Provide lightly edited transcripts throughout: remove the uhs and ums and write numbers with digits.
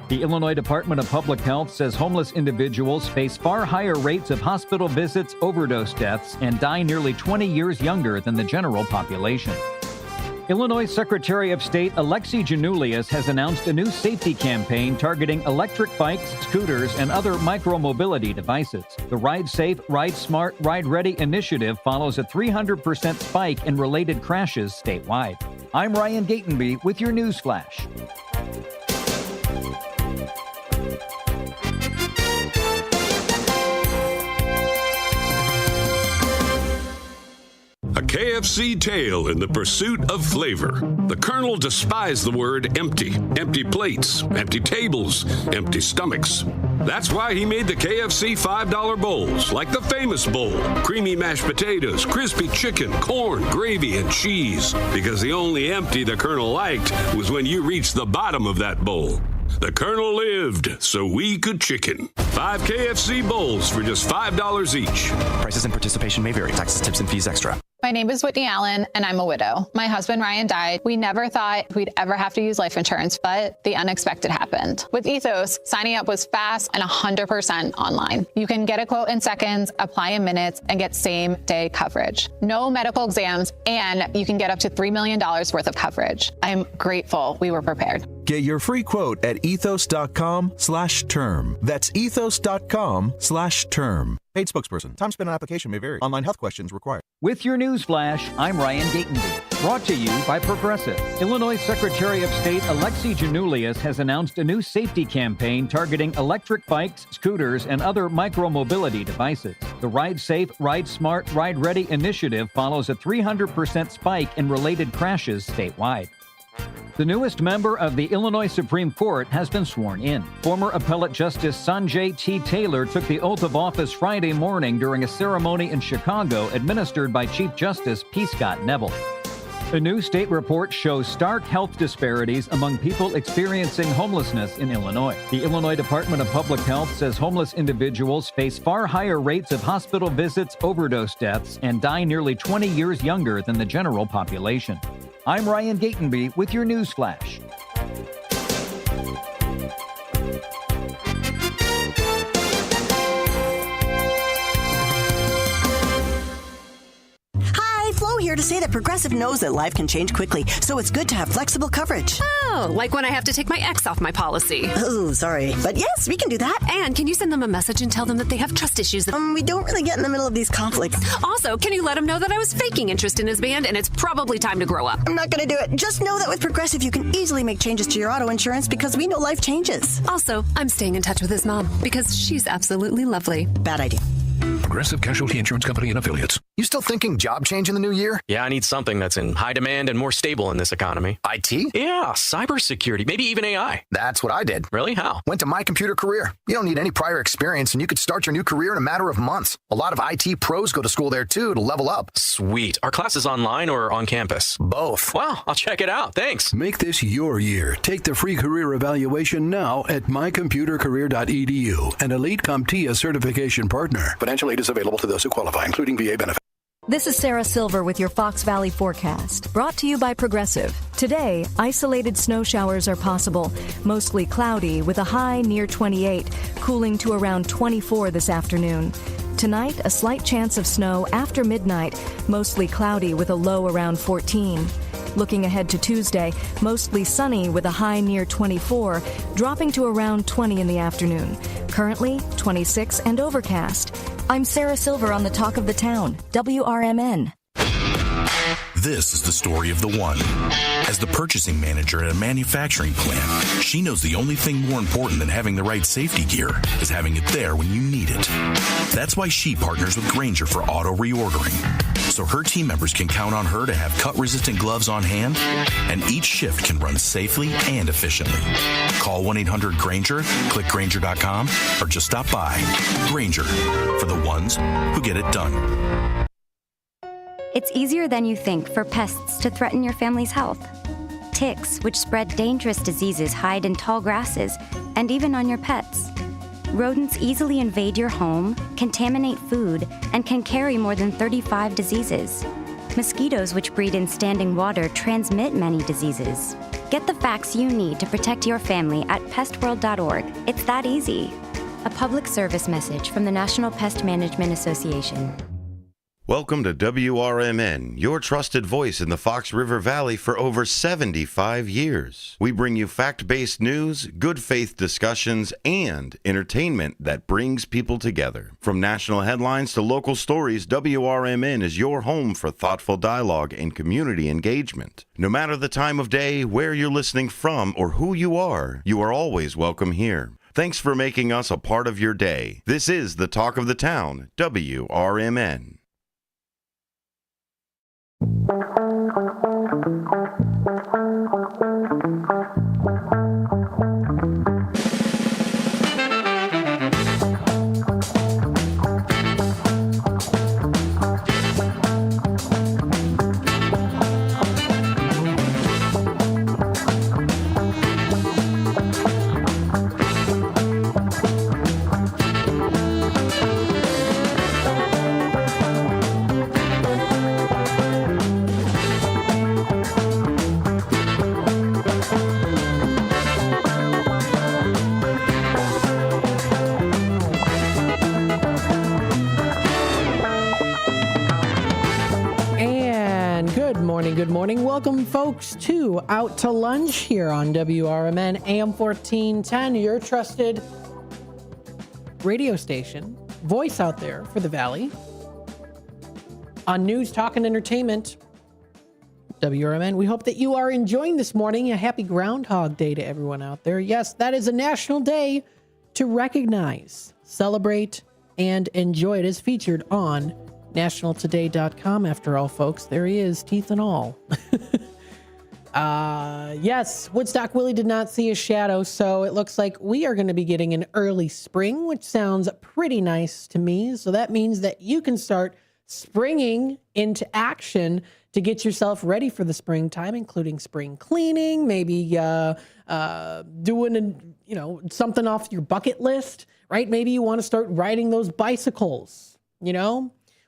The Illinois Department of Public Health says homeless individuals face far higher rates of hospital visits, overdose deaths, and die nearly 20 years younger than the general population. Illinois Secretary of State Alexi Janulius has announced a new safety campaign targeting electric bikes, scooters, and other micromobility devices. The Ride Safe, Ride Smart, Ride Ready initiative follows a 300% spike in related crashes statewide. I'm Ryan Gatenby with your news flash. A KFC tale in the pursuit of flavor. The Colonel despised the word empty. Empty plates, empty tables, empty stomachs. That's why he made the KFC $5 bowls, like the famous bowl. Creamy mashed potatoes, crispy chicken, corn, gravy, and cheese. Because the only empty the Colonel liked was when you reached the bottom of that bowl. The Colonel lived so we could chicken. 5 KFC bowls for just $5 each. Prices and participation may vary. Taxes, tips, and fees extra. My name is Whitney Allen, and I'm a widow. My husband, Ryan, died. We never thought we'd ever have to use life insurance, but the unexpected happened. With Ethos, signing up was fast and 100% online. You can get a quote in seconds, apply in minutes, and get same-day coverage. No medical exams, and you can get up to $3 million worth of coverage. I'm grateful we were prepared. Get your free quote at ethos.com/term. That's ethos.com/term. Paid spokesperson. Time spent on application may vary. Online health questions required. With your news flash, I'm Ryan Gatenby. Brought to you by Progressive. Illinois Secretary of State Alexi Janulius has announced a new safety campaign targeting electric bikes, scooters, and other micromobility devices. The Ride Safe, Ride Smart, Ride Ready initiative follows a 300% spike in related crashes statewide. The newest member of the Illinois Supreme Court has been sworn in. Former Appellate Justice Sanjay T. Taylor took the oath of office Friday morning during a ceremony in Chicago administered by Chief Justice P. Scott Neville. A new state report shows stark health disparities among people experiencing homelessness in Illinois. The Illinois Department of Public Health says homeless individuals face far higher rates of hospital visits, overdose deaths, and die nearly 20 years younger than the general population. I'm Ryan Gatenby with your news flash. Flo here to say that Progressive knows that life can change quickly, so it's good to have flexible coverage. Oh, like when I have to take my ex off my policy. Oh, sorry. But yes, we can do that. And can you send them a message and tell them that they have trust issues? We don't really get in the middle of these conflicts. Also, can you let him know that I was faking interest in his band and it's probably time to grow up? I'm not going to do it. Just know that with Progressive, you can easily make changes to your auto insurance because we know life changes. Also, I'm staying in touch with his mom because she's absolutely lovely. Bad idea. Progressive Casualty Insurance Company and Affiliates. You still thinking job change in the new year? Yeah, I need something that's in high demand and more stable in this economy. IT? Yeah, cybersecurity, maybe even AI. That's what I did. Really? How? Went to My Computer Career. You don't need any prior experience, and you could start your new career in a matter of months. A lot of IT pros go to school there, too, to level up. Sweet. Are classes online or on campus? Both. Wow, I'll check it out. Thanks. Make this your year. Take the free career evaluation now at mycomputercareer.edu, an Elite CompTIA certification partner. Financial aid is available to those who qualify, including VA benefits. This is Sarah Silver with your Fox Valley forecast, brought to you by Progressive. Today, isolated snow showers are possible, mostly cloudy with a high near 28, cooling to around 24 this afternoon. Tonight, a slight chance of snow after midnight, mostly cloudy with a low around 14. Looking ahead to Tuesday, mostly sunny with a high near 24, dropping to around 20 in the afternoon. Currently, 26 and overcast. I'm Sarah Silver on the Talk of the Town, WRMN. This is the story of the one. As the purchasing manager at a manufacturing plant, she knows the only thing more important than having the right safety gear is having it there when you need it. That's why she partners with Grainger for auto reordering, so her team members can count on her to have cut-resistant gloves on hand, and each shift can run safely and efficiently. Call 1-800-GRAINGER, click Grainger.com, or just stop by. Grainger, for the ones who get it done. It's easier than you think for pests to threaten your family's health. Ticks, which spread dangerous diseases, hide in tall grasses and even on your pets. Rodents easily invade your home, contaminate food, and can carry more than 35 diseases. Mosquitoes, which breed in standing water, transmit many diseases. Get the facts you need to protect your family at pestworld.org. It's that easy. A public service message from the National Pest Management Association. Welcome to WRMN, your trusted voice in the Fox River Valley for over 75 years. We bring you fact-based news, good faith discussions, and entertainment that brings people together. From national headlines to local stories, WRMN is your home for thoughtful dialogue and community engagement. No matter the time of day, where you're listening from, or who you are always welcome here. Thanks for making us a part of your day. This is the Talk of the Town, WRMN. Good morning. Welcome, folks, to Out to Lunch here on WRMN AM 1410, your trusted radio station, voice out there for the Valley. On news, talk, and entertainment, WRMN. We hope that you are enjoying this morning. A happy Groundhog Day to everyone out there. Yes, that is a national day to recognize, celebrate, and enjoy. It is featured on nationaltoday.com. After all, folks, there he is, teeth and all. Yes, Woodstock Willie did not see a shadow, so it looks like we are going to be getting an early spring, which sounds pretty nice to me. So that means that you can start springing into action to get yourself ready for the springtime, including spring cleaning, maybe doing something off your bucket list, right? Maybe you want to start riding those bicycles,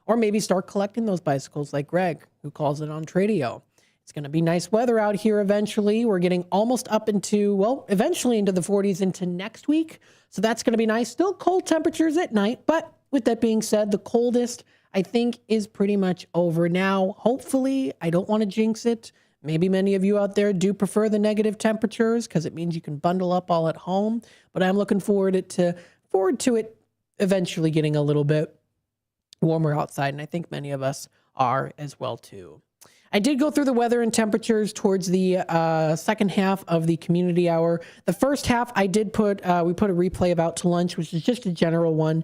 or maybe start collecting those bicycles like Greg, who calls it on Tradio. It's going to be nice weather out here eventually. We're getting almost up into, eventually into the 40s into next week. So that's going to be nice. Still cold temperatures at night. But with that being said, the coldest, I think, is pretty much over now. Hopefully, I don't want to jinx it. Maybe many of you out there do prefer the negative temperatures because it means you can bundle up all at home. But I'm looking forward to it eventually getting a little bit warmer outside, and I think many of us are as well too. I did go through the weather and temperatures towards the second half of the community hour. The first half, I did we put a replay of Out to Lunch, which is just a general one,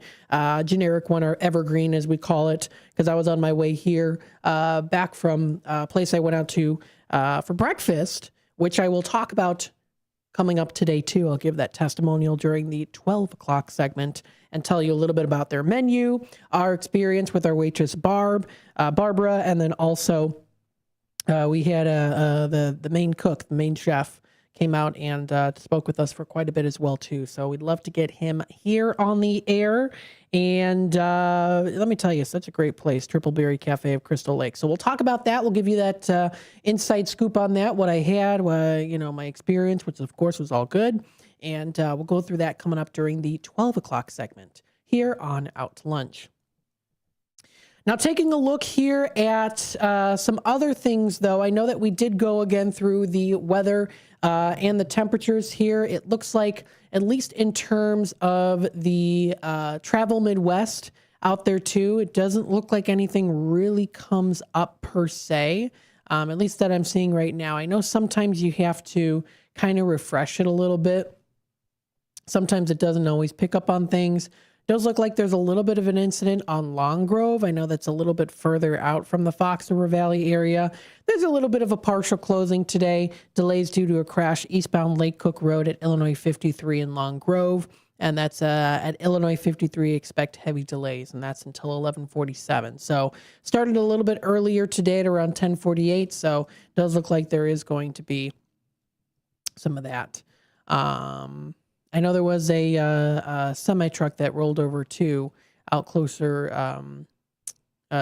generic one, or evergreen as we call it, because I was on my way here back from a place I went out to for breakfast, which I will talk about coming up today too. I'll give that testimonial during the 12 o'clock segment and tell you a little bit about their menu, our experience with our waitress Barbara, and then also we had the main cook, the main chef, came out and spoke with us for quite a bit as well too. So we'd love to get him here on the air. And let me tell you, such a great place, Triple Berry Cafe of Crystal Lake. So we'll talk about that. We'll give you that inside scoop on that, what I had, my experience, which of course was all good. And we'll go through that coming up during the 12 o'clock segment here on Out to Lunch. Now, taking a look here at some other things, though, I know that we did go again through the weather and the temperatures here. It looks like, at least in terms of the travel Midwest out there, too, it doesn't look like anything really comes up per se, at least that I'm seeing right now. I know sometimes you have to kind of refresh it a little bit. Sometimes it doesn't always pick up on things. Does look like there's a little bit of an incident on Long Grove. I know that's a little bit further out from the Fox River Valley area. There's a little bit of a partial closing today. Delays due to a crash eastbound Lake Cook Road at Illinois 53 in Long Grove. And that's at Illinois 53, expect heavy delays, and that's until 11:47. So started a little bit earlier today at around 10:48. So it does look like there is going to be some of that. I know there was a semi-truck that rolled over too out closer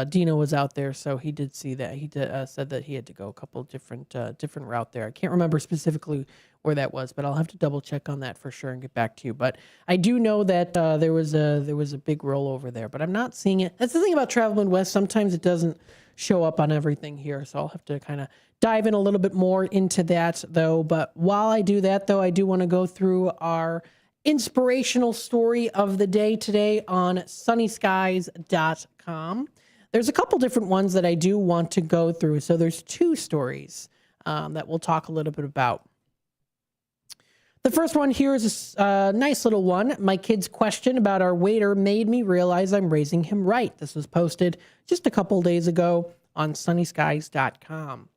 Dino was out there, so he did see that. He said that he had to go a couple different route there. I can't remember specifically where that was, but I'll have to double check on that for sure and get back to you. But I do know that there was a big rollover there, but I'm not seeing it. That's the thing about traveling west. Sometimes it doesn't show up on everything here, so I'll have to kind of dive in a little bit more into that, though. But while I do that, though, I do want to go through our inspirational story of the day today on sunnyskies.com. There's a couple different ones that I do want to go through. So there's two stories that we'll talk a little bit about. The first one here is a nice little one. My kid's question about our waiter made me realize I'm raising him right. This was posted just a couple days ago on sunnyskies.com.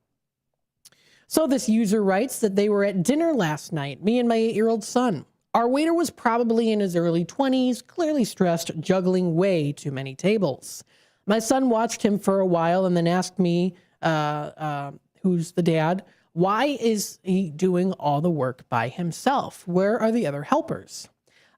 So this user writes that they were at dinner last night, me and my 8-year-old son. Our waiter was probably in his early 20s, clearly stressed, juggling way too many tables. My son watched him for a while and then asked me, who's the dad, why is he doing all the work by himself? Where are the other helpers?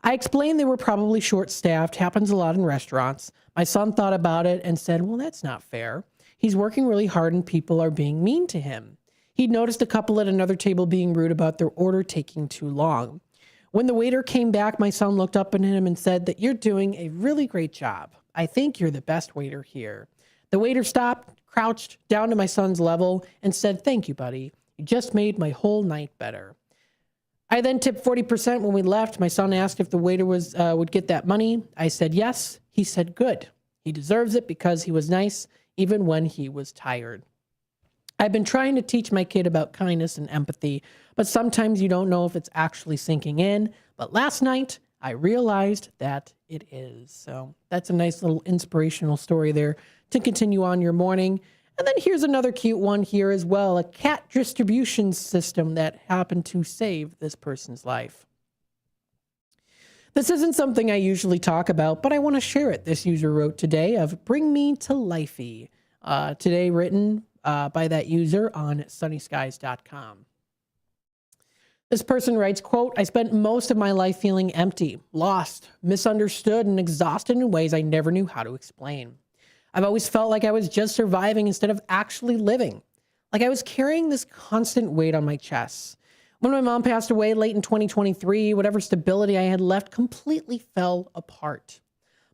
I explained they were probably short-staffed, happens a lot in restaurants. My son thought about it and said, well, that's not fair. He's working really hard and people are being mean to him. He'd noticed a couple at another table being rude about their order taking too long. When the waiter came back, my son looked up at him and said that you're doing a really great job. I think you're the best waiter here. The waiter stopped, crouched down to my son's level, and said, thank you, buddy. You just made my whole night better. I then tipped 40% when we left. My son asked if the waiter would get that money. I said yes. He said good. He deserves it because he was nice, even when he was tired. I've been trying to teach my kid about kindness and empathy, but sometimes you don't know if it's actually sinking in. But last night, I realized that it is. So that's a nice little inspirational story there to continue on your morning. And then here's another cute one here as well, a cat distribution system that happened to save this person's life. This isn't something I usually talk about, but I want to share it. This user wrote today of Bring Me to Lifey. Today written by that user on sunnyskies.com. This person writes, quote, I spent most of my life feeling empty, lost, misunderstood, and exhausted in ways I never knew how to explain. I've always felt like I was just surviving instead of actually living, like I was carrying this constant weight on my chest. When my mom passed away late in 2023, whatever stability I had left completely fell apart.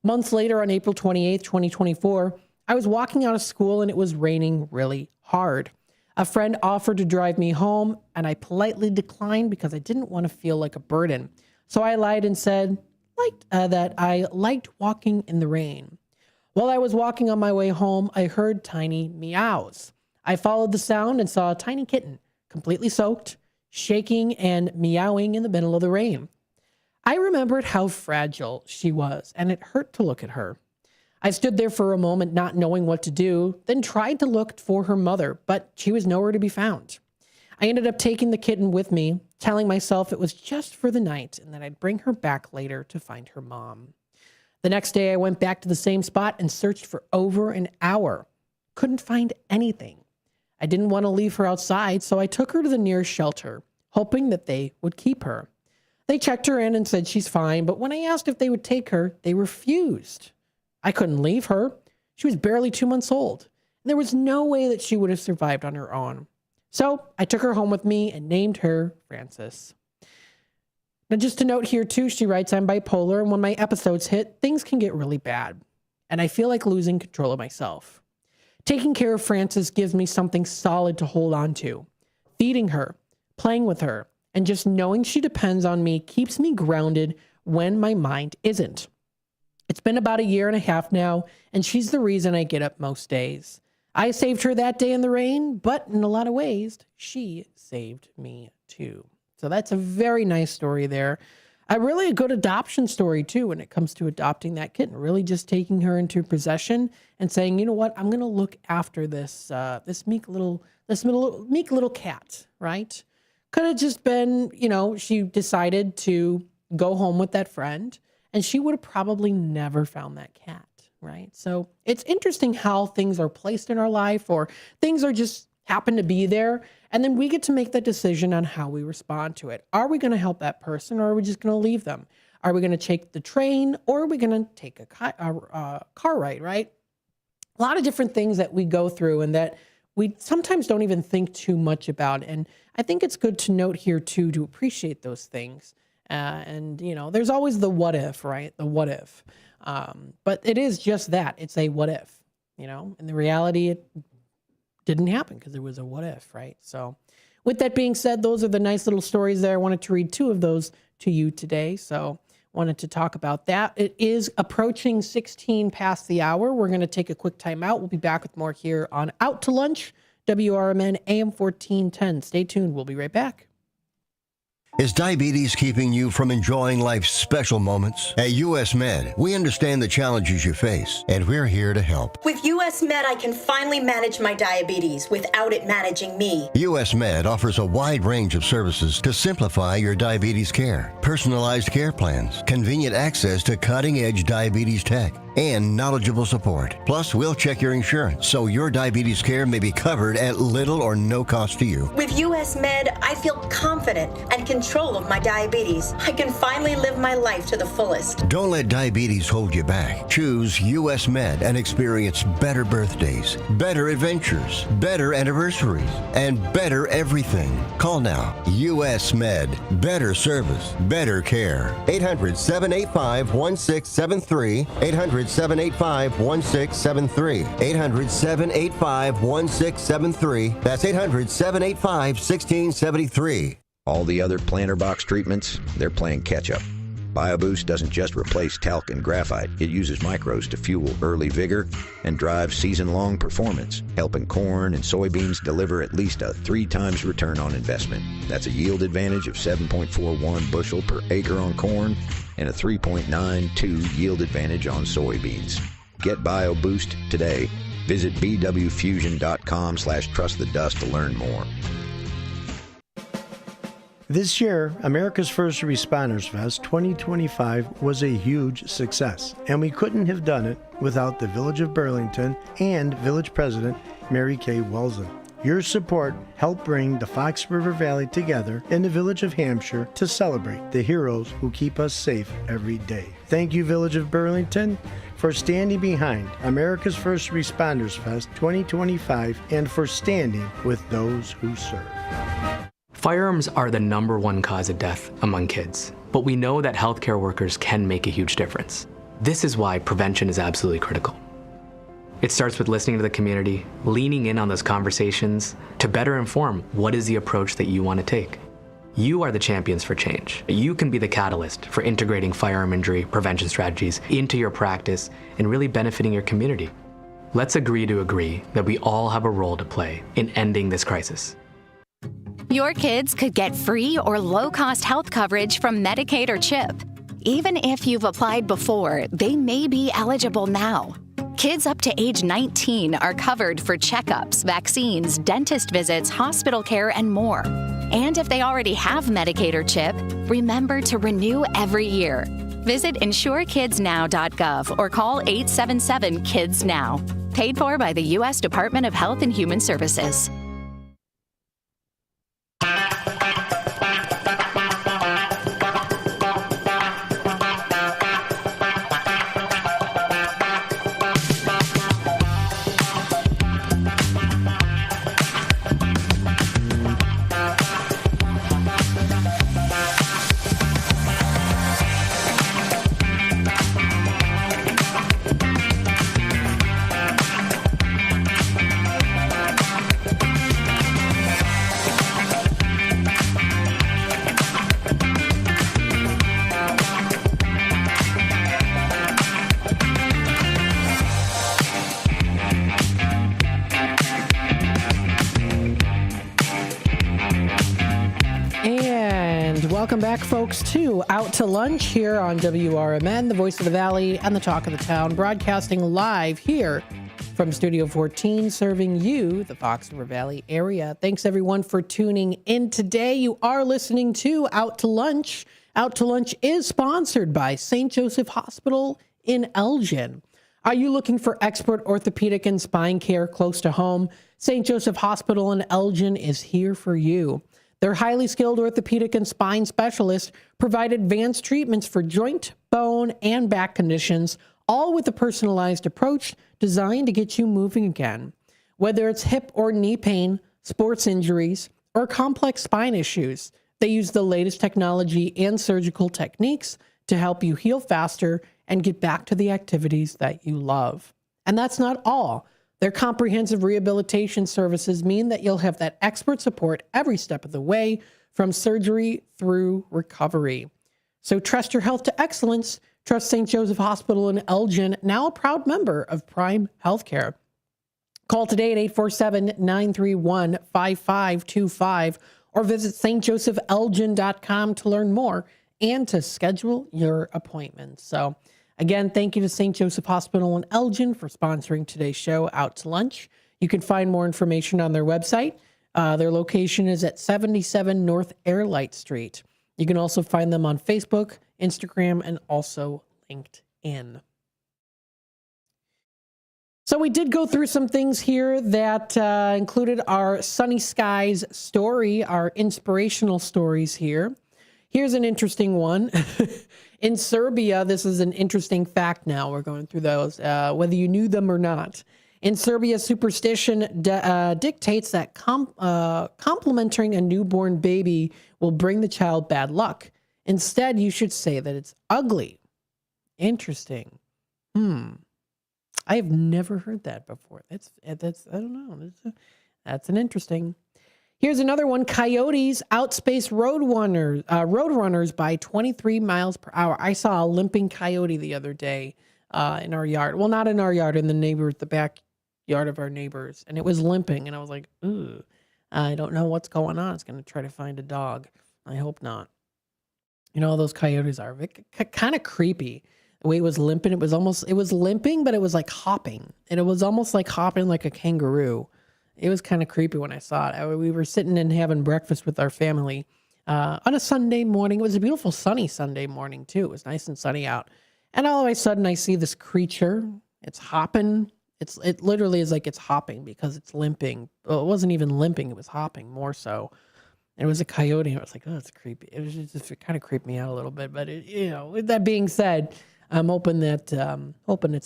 Months later, on April 28th, 2024, I was walking out of school and it was raining really hard. A friend offered to drive me home, and I politely declined because I didn't want to feel like a burden. So I lied and said that I liked walking in the rain. While I was walking on my way home, I heard tiny meows. I followed the sound and saw a tiny kitten, completely soaked, shaking and meowing in the middle of the rain. I remembered how fragile she was, and it hurt to look at her. I stood there for a moment not knowing what to do, then tried to look for her mother, but she was nowhere to be found. I ended up taking the kitten with me, telling myself it was just for the night and that I'd bring her back later to find her mom. The next day, I went back to the same spot and searched for over an hour. Couldn't find anything. I didn't want to leave her outside, so I took her to the nearest shelter, hoping that they would keep her. They checked her in and said she's fine, but when I asked if they would take her, they refused. I couldn't leave her. She was barely 2 months old. And there was no way that she would have survived on her own. So I took her home with me and named her Frances. Now, just a note here too, she writes, I'm bipolar, and when my episodes hit, things can get really bad. And I feel like losing control of myself. Taking care of Frances gives me something solid to hold on to. Feeding her, playing with her, and just knowing she depends on me keeps me grounded when my mind isn't. It's been about 1.5 years now, and she's the reason I get up most days. I saved her that day in the rain, but in a lot of ways, she saved me too. So that's a very nice story there. Really a good adoption story too when it comes to adopting that kitten. Really just taking her into possession and saying, you know what, I'm going to look after this meek little cat, right? Could have just been, she decided to go home with that friend, and she would have probably never found that cat, right? So it's interesting how things are placed in our life, or things are just happen to be there, and then we get to make that decision on how we respond to it. Are we going to help that person, or are we just going to leave them? Are we going to take the train, or are we going to take a car ride, right? a lot of different things that we go through and that we sometimes don't even think too much about. And I think it's good to note here, too, to appreciate those things. And, you know, there's always the what if, right? The what if. But it is just that. It's a what if, you know, and the reality, it didn't happen because there was a what if, right? So with that being said, those are the nice little stories there. I wanted to read 2 of those to you today. So wanted to talk about that. It is approaching 16 past the hour. We're going to take a quick time out. We'll be back with more here on Out to Lunch, WRMN AM 1410. Stay tuned. We'll be right back. Is diabetes keeping you from enjoying life's special moments? At US Med, we understand the challenges you face, and we're here to help. With US Med, I can finally manage my diabetes without it managing me. US Med offers a wide range of services to simplify your diabetes care. Personalized care plans, convenient access to cutting-edge diabetes tech, and knowledgeable support. Plus, we'll check your insurance so your diabetes care may be covered at little or no cost to you. With US Med, I feel confident and control of my diabetes. I can finally live my life to the fullest. Don't let diabetes hold you back. Choose US Med and experience better birthdays, better adventures, better anniversaries, and better everything. Call now. US Med. Better service, better care. 800-785-1673. 800-785-1673. 800-785-1673. That's 800-785-1673. All the other planter box treatments, they're playing catch-up. BioBoost doesn't just replace talc and graphite. It uses micros to fuel early vigor and drive season-long performance, helping corn and soybeans deliver at least a 3 times return on investment. That's a yield advantage of 7.41 bushel per acre on corn and a 3.92 yield advantage on soybeans. Get BioBoost today. Visit bwfusion.com/trustthedust to learn more. This year, America's First Responders Fest 2025 was a huge success, and we couldn't have done it without the Village of Burlington and Village President Mary Kay Welsen. Your support helped bring the Fox River Valley together in the Village of Hampshire to celebrate the heroes who keep us safe every day. Thank you, Village of Burlington, for standing behind America's First Responders Fest 2025 and for standing with those who serve. Firearms are the #1 cause of death among kids, but we know that healthcare workers can make a huge difference. This is why prevention is absolutely critical. It starts with listening to the community, leaning in on those conversations to better inform what is the approach that you want to take. You are the champions for change. You can be the catalyst for integrating firearm injury prevention strategies into your practice and really benefiting your community. Let's agree to agree that we all have a role to play in ending this crisis. Your kids could get free or low-cost health coverage from Medicaid or CHIP. Even if you've applied before, they may be eligible now. Kids up to age 19 are covered for checkups, vaccines, dentist visits, hospital care, and more. And if they already have Medicaid or CHIP, remember to renew every year. Visit insurekidsnow.gov or call 877-KIDS-NOW. Paid for by the U.S. Department of Health and Human Services. Welcome back, folks, to Out to Lunch here on WRMN, the voice of the Valley and the talk of the town, broadcasting live here from Studio 14, serving you, the Fox River Valley area. Thanks, everyone, for tuning in today. You are listening to Out to Lunch. Out to Lunch is sponsored by St. Joseph Hospital in Elgin. Are you looking for expert orthopedic and spine care close to home? St. Joseph Hospital in Elgin is here for you. Their highly skilled orthopedic and spine specialists provide advanced treatments for joint, bone, and back conditions, all with a personalized approach designed to get you moving again. Whether it's hip or knee pain, sports injuries, or complex spine issues, they use the latest technology and surgical techniques to help you heal faster and get back to the activities that you love. And that's not all. Their comprehensive rehabilitation services mean that you'll have that expert support every step of the way, from surgery through recovery. So trust your health to excellence. Trust St. Joseph Hospital in Elgin, now a proud member of Prime Healthcare. Call today at 847-931-5525 or visit stjosephelgin.com to learn more and to schedule your appointment. So again, thank you to St. Joseph Hospital in Elgin for sponsoring today's show, Out to Lunch. You can find more information on their website. Their location is at 77 North Airlight Street. You can also find them on Facebook, Instagram, and also LinkedIn. So we did go through some things here that included our Sunny Skies story, our inspirational stories here. Here's an interesting one. In Serbia, this is an interesting fact now. We're going through those, whether you knew them or not. In Serbia, superstition dictates that complimenting a newborn baby will bring the child bad luck. Instead, you should say that it's ugly. Interesting. I have never heard that before. That's I don't know. That's an interesting. Here's another one. Coyotes outspace roadrunners by 23 miles per hour. I saw a limping coyote the other day in our yard. Well, not in our yard, in the backyard of our neighbors. And it was limping. And I was like, ooh, I don't know what's going on. It's going to try to find a dog. I hope not. You know, those coyotes are kind of creepy. The way it was limping, it was limping, but it was like hopping. And it was almost like hopping like a kangaroo. It was kind of creepy when I saw it. We were sitting and having breakfast with our family on a Sunday morning. It was a beautiful sunny Sunday morning too. It was nice and sunny out. And all of a sudden I see this creature. It's hopping. It literally is like it's hopping because it's limping. Well, it wasn't even limping. It was hopping more so. And it was a coyote. And I was like, oh, it's creepy. It kind of creeped me out a little bit. But with that being said, I'm hoping it's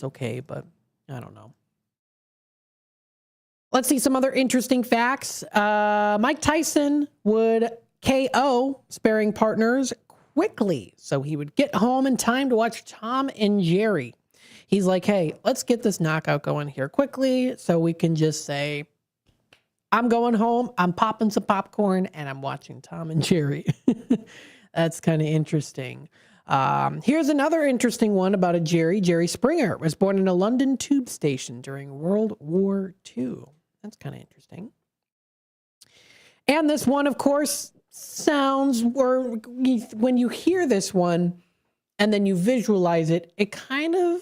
okay, but I don't know. Let's see some other interesting facts. Mike Tyson would KO sparring partners quickly, so he would get home in time to watch Tom and Jerry. He's like, hey, let's get this knockout going here quickly so we can just say, I'm going home, I'm popping some popcorn, and I'm watching Tom and Jerry. That's kind of interesting. Here's another interesting one about a Jerry. Jerry Springer was born in a London tube station during World War II. That's kind of interesting. And this one, of course, sounds, or when you hear this one and then you visualize it, it kind of,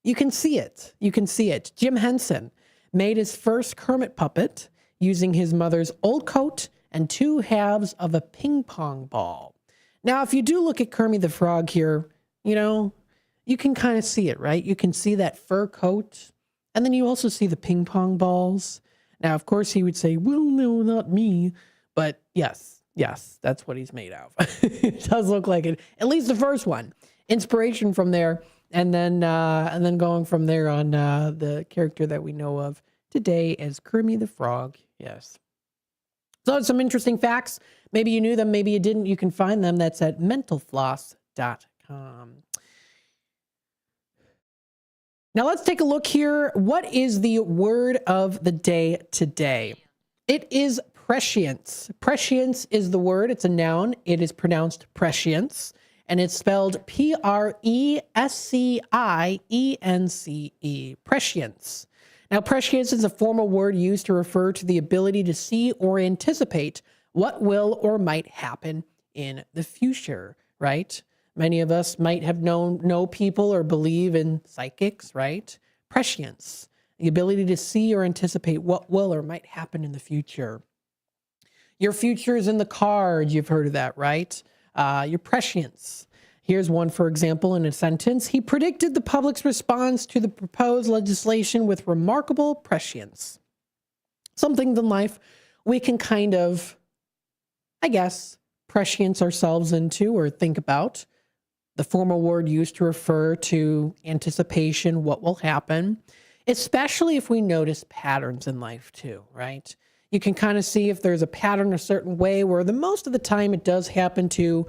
you can see it. You can see it. Jim Henson made his first Kermit puppet using his mother's old coat and 2 halves of a ping pong ball. Now, if you do look at Kermit the Frog here, you can kind of see it, right? You can see that fur coat, and then you also see the ping pong balls. Now, of course, he would say, well, no, not me. But yes, that's what he's made of. It does look like it, at least the first one. Inspiration from there, and then going from there on the character that we know of today as Kermit the Frog. Yes. So some interesting facts. Maybe you knew them, maybe you didn't. You can find them. That's at mentalfloss.com. Now let's take a look here. What is the word of the day today? It is prescience. Prescience is the word. It's a noun. It is pronounced prescience, and it's spelled Prescience. Prescience. Now, prescience is a formal word used to refer to the ability to see or anticipate what will or might happen in the future, right? Many of us might have know people or believe in psychics, right? Prescience, the ability to see or anticipate what will or might happen in the future. Your future is in the cards. You've heard of that, right? Your prescience. Here's one, for example, in a sentence. He predicted the public's response to the proposed legislation with remarkable prescience. Something in life we can kind of, I guess, prescience ourselves into or think about. the formal word used to refer to anticipation, what will happen, especially if we notice patterns in life too, right? You can kind of see if there's a pattern a certain way where the most of the time it does happen to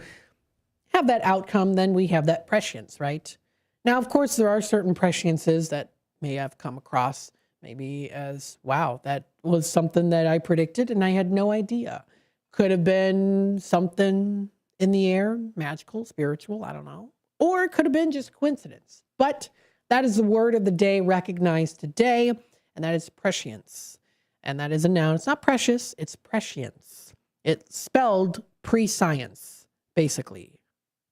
have that outcome, then we have that prescience, right? Now, of course, there are certain presciences that may have come across maybe as, wow, that was something that I predicted and I had no idea. Could have been something in the air, magical, spiritual, I don't know. Or it could have been just coincidence. But that is the word of the day recognized today, and that is prescience. And that is a noun. It's not precious, it's prescience. It's spelled pre-science, basically.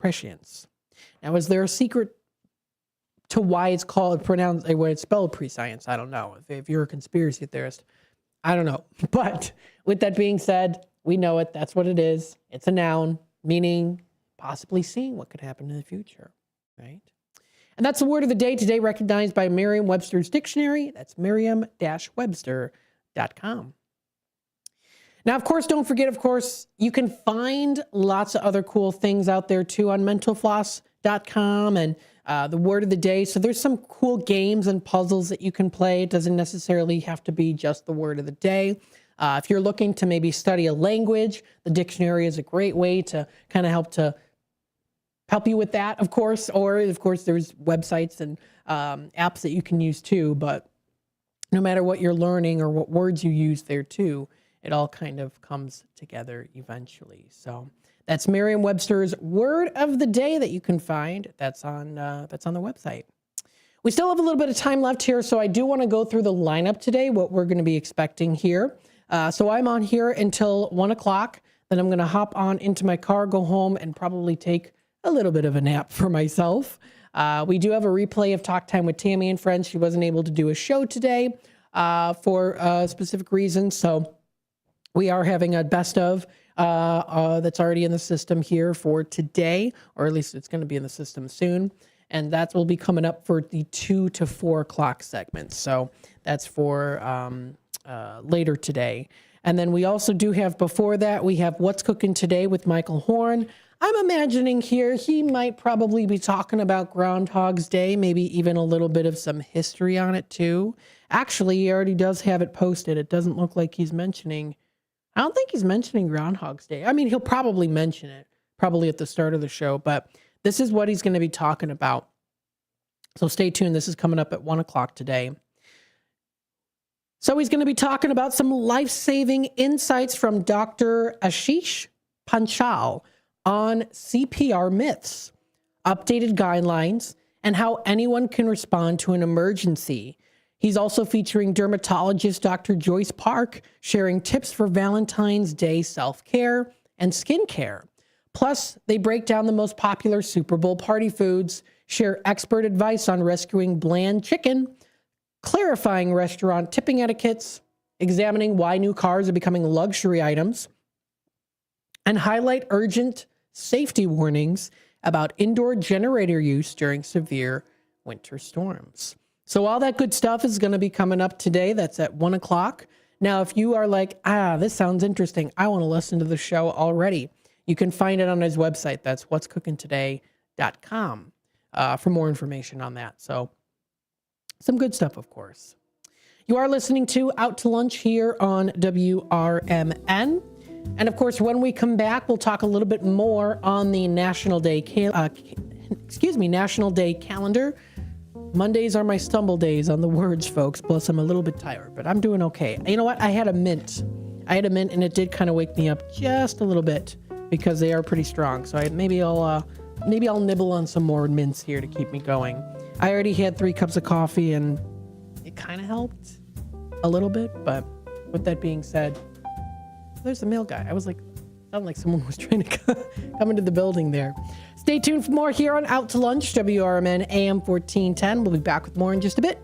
Prescience. Now, is there a secret to why it's called pronounced, why it's spelled pre-science? I don't know. If you're a conspiracy theorist, I don't know. But with that being said, we know it. That's what it is. It's a noun, meaning possibly seeing what could happen in the future, right? And that's the word of the day today, recognized by Merriam-Webster's dictionary. That's merriam-webster.com. Now, of course, don't forget, of course, you can find lots of other cool things out there too on mentalfloss.com and the word of the day. So there's some cool games and puzzles that you can play. It doesn't necessarily have to be just the word of the day. If you're looking to maybe study a language, the dictionary is a great way to kind of help you with that, of course. Or, of course, there's websites and apps that you can use too. But no matter what you're learning or what words you use there too, it all kind of comes together eventually. So that's Merriam-Webster's word of the day that you can find. That's on the website. We still have a little bit of time left here, so I do want to go through the lineup today, what we're going to be expecting here. So I'm on here until 1 o'clock. Then I'm going to hop on into my car, go home, and probably take a little bit of a nap for myself. We do have a replay of Talk Time with Tammy and Friends. She wasn't able to do a show today for specific reasons, so we are having a best of that's already in the system here for today, or at least it's going to be in the system soon. And that will be coming up for the 2 to 4 o'clock segments. So that's for later today. And then we also do have before that, we have What's Cooking Today with Michael Horn. I'm imagining here he might probably be talking about Groundhog's Day, maybe even a little bit of some history on it too. Actually, he already does have it posted. It doesn't look like he's mentioning, I don't think he's mentioning Groundhog's Day. I mean, he'll probably mention it, probably at the start of the show, but this is what he's going to be talking about. So stay tuned. This is coming up at 1 o'clock today. So he's going to be talking about some life-saving insights from Dr. Ashish Panchal on CPR myths, updated guidelines, and how anyone can respond to an emergency. He's also featuring dermatologist Dr. Joyce Park, sharing tips for Valentine's Day self-care and skincare. Plus, they break down the most popular Super Bowl party foods, share expert advice on rescuing bland chicken, clarifying restaurant tipping etiquettes, examining why new cars are becoming luxury items, and highlight urgent safety warnings about indoor generator use during severe winter storms. So all that good stuff is going to be coming up today. That's at 1 o'clock. Now, if you are like, this sounds interesting, I want to listen to the show already, you can find it on his website. That's what'scookingtoday.com for more information on that. So some good stuff, of course. You are listening to Out to Lunch here on WRMN. And of course, when we come back, we'll talk a little bit more on the National Day calendar. Mondays are my stumble days on the words, folks. Plus, I'm a little bit tired, but I'm doing okay. You know what? I had a mint, and it did kind of wake me up just a little bit because they are pretty strong. So maybe I'll nibble on some more mints here to keep me going. I already had 3 cups of coffee, and it kind of helped a little bit. But with that being said, there's the mail guy. I was like, sounded like someone was trying to come into the building there. Stay tuned for more here on Out to Lunch, WRMN AM 1410. We'll be back with more in just a bit.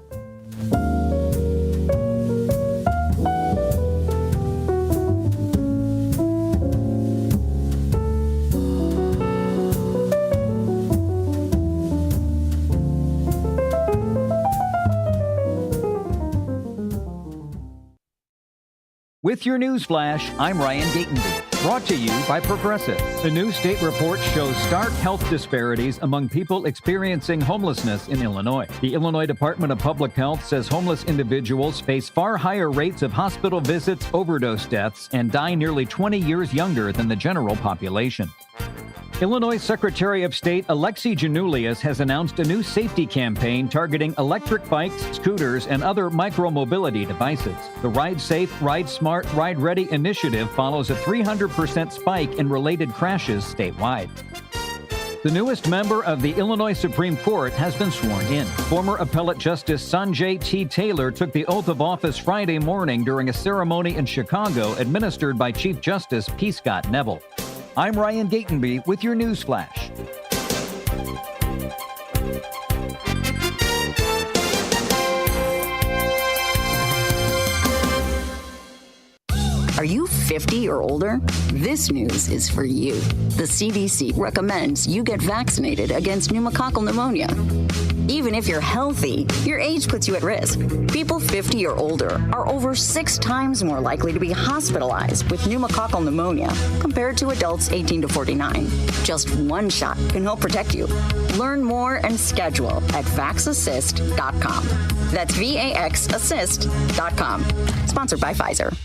With your news flash, I'm Ryan Gatenby. Brought to you by Progressive. The new state report shows stark health disparities among people experiencing homelessness in Illinois. The Illinois Department of Public Health says homeless individuals face far higher rates of hospital visits, overdose deaths, and die nearly 20 years younger than the general population. Illinois Secretary of State Alexi Janulius has announced a new safety campaign targeting electric bikes, scooters, and other micromobility devices. The Ride Safe, Ride Smart, Ride Ready initiative follows a 300% spike in related crashes statewide. The newest member of the Illinois Supreme Court has been sworn in. Former Appellate Justice Sanjay T. Taylor took the oath of office Friday morning during a ceremony in Chicago administered by Chief Justice P. Scott Neville. I'm Ryan Gatenby with your news flash. Are you 50 or older? This news is for you. The CDC recommends you get vaccinated against pneumococcal pneumonia. Even if you're healthy, your age puts you at risk. People 50 or older are over 6 times more likely to be hospitalized with pneumococcal pneumonia compared to adults 18 to 49. Just one shot can help protect you. Learn more and schedule at vaxassist.com. That's VAXassist.com. Sponsored by Pfizer.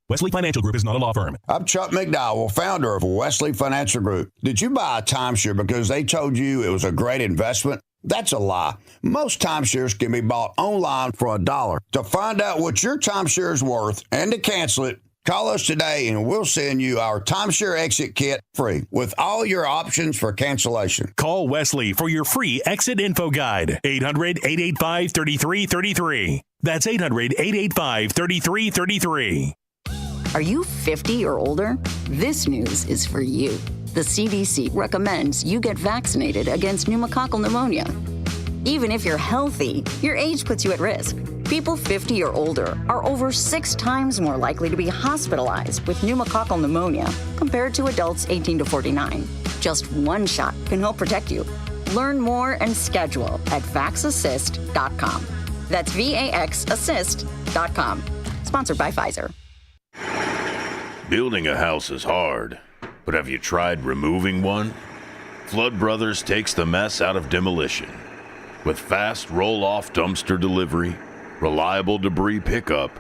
Wesley Financial Group is not a law firm. I'm Chuck McDowell, founder of Wesley Financial Group. Did you buy a timeshare because they told you it was a great investment? That's a lie. Most timeshares can be bought online for $1. To find out what your timeshare is worth and to cancel it, call us today and we'll send you our timeshare exit kit free with all your options for cancellation. Call Wesley for your free exit info guide. 800-885-3333. That's 800-885-3333. Are you 50 or older? This news is for you. The CDC recommends you get vaccinated against pneumococcal pneumonia. Even if you're healthy, your age puts you at risk. People 50 or older are over 6 times more likely to be hospitalized with pneumococcal pneumonia compared to adults 18 to 49. Just one shot can help protect you. Learn more and schedule at vaxassist.com. That's VAXassist.com. Sponsored by Pfizer. Building a house is hard, but have you tried removing one? Flood Brothers takes the mess out of demolition. With fast roll-off dumpster delivery, reliable debris pickup,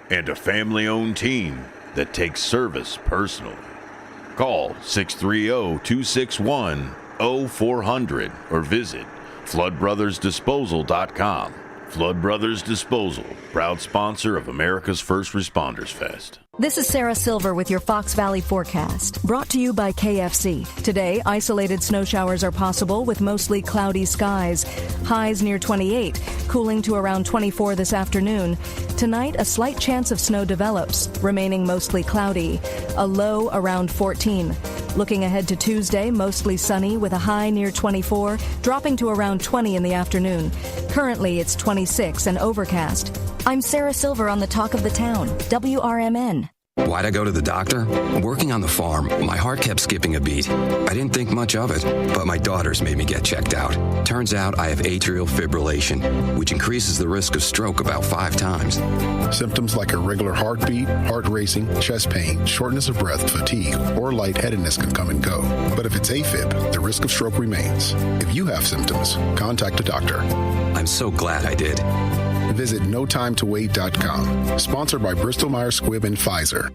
and a family-owned team that takes service personally. Call 630-261-0400 or visit floodbrothersdisposal.com. Flood Brothers Disposal, proud sponsor of America's First Responders Fest. This is Sarah Silver with your Fox Valley forecast, brought to you by KFC. Today, isolated snow showers are possible with mostly cloudy skies. Highs near 28, cooling to around 24 this afternoon. Tonight, a slight chance of snow develops, remaining mostly cloudy. A low around 14. Looking ahead to Tuesday, mostly sunny with a high near 24, dropping to around 20 in the afternoon. Currently, it's 26 and overcast. I'm Sarah Silver on the Talk of the Town, WRMN. Why'd I go to the doctor? Working on the farm, my heart kept skipping a beat. I didn't think much of it, but my daughters made me get checked out. Turns out I have atrial fibrillation, which increases the risk of stroke about 5 times. Symptoms like irregular heartbeat, heart racing, chest pain, shortness of breath, fatigue, or lightheadedness can come and go. But if it's AFib, the risk of stroke remains. If you have symptoms, contact a doctor. I'm so glad I did. Visit notimetowait.com. Sponsored by Bristol Myers Squibb and Pfizer.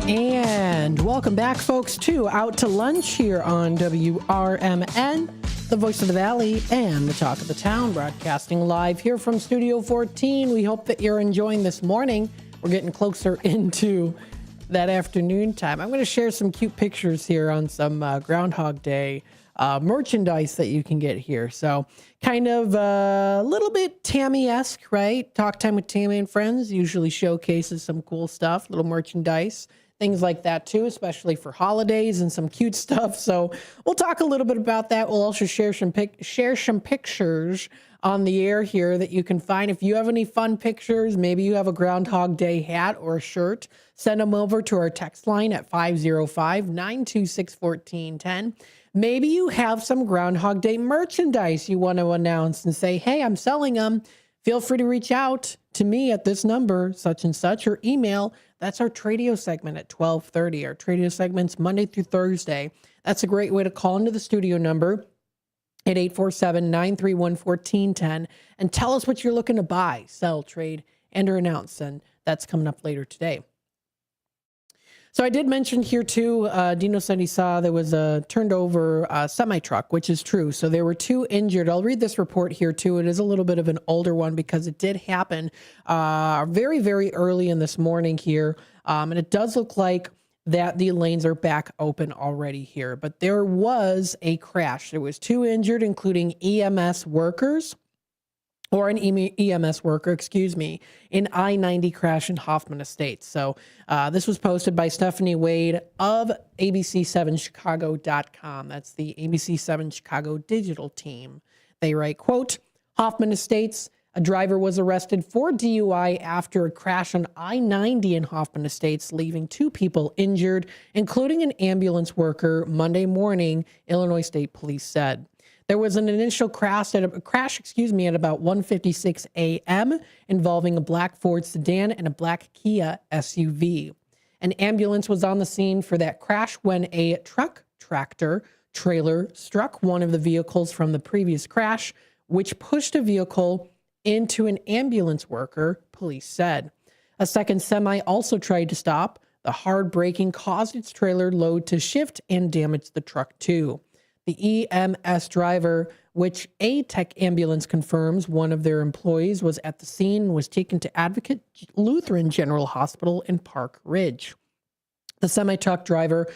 And welcome back, folks, to Out to Lunch here on WRMN, the voice of the Valley and the talk of the town, broadcasting live here from Studio 14. We hope that you're enjoying this morning. We're getting closer into that afternoon time. I'm going to share some cute pictures here on some Groundhog Day merchandise that you can get here. So kind of a little bit Tammy-esque, right? Talk Time with Tammy and Friends usually showcases some cool stuff, little merchandise, things like that too, especially for holidays and some cute stuff. So we'll talk a little bit about that. We'll also share some pictures on the air here that you can find. If you have any fun pictures, maybe you have a Groundhog Day hat or a shirt, send them over to our text line at 505-926-1410. Maybe you have some Groundhog Day merchandise you want to announce and say, hey, I'm selling them. Feel free to reach out to me at this number, such and such, or email. That's our Tradio segment at 12:30. Our Tradio segment's Monday through Thursday. That's a great way to call into the studio number at 847-931-1410 and tell us what you're looking to buy, sell, trade, and or announce. And that's coming up later today. So I did mention here too, Dino said he saw there was a turned over semi-truck, which is true. So there were 2 injured. I'll read this report here too. It is a little bit of an older one because it did happen very, very early in this morning here. And it does look like that the lanes are back open already here. But there was a crash. There was 2 injured, including EMS workers. Or an EMS worker, in I-90 crash in Hoffman Estates. So this was posted by Stephanie Wade of ABC7Chicago.com. That's the ABC7 Chicago digital team. They write, quote, Hoffman Estates, a driver was arrested for DUI after a crash on I-90 in Hoffman Estates, leaving 2 people injured, including an ambulance worker, Monday morning, Illinois State Police said. There was an initial crash at about 1:56 a.m. involving a black Ford sedan and a black Kia SUV. An ambulance was on the scene for that crash when a tractor trailer struck one of the vehicles from the previous crash, which pushed a vehicle into an ambulance worker, police said. A second semi also tried to stop. The hard braking caused its trailer load to shift and damaged the truck too. The EMS driver, which a tech ambulance confirms one of their employees was at the scene and was taken to Advocate Lutheran General Hospital in Park Ridge. The semi-truck driver,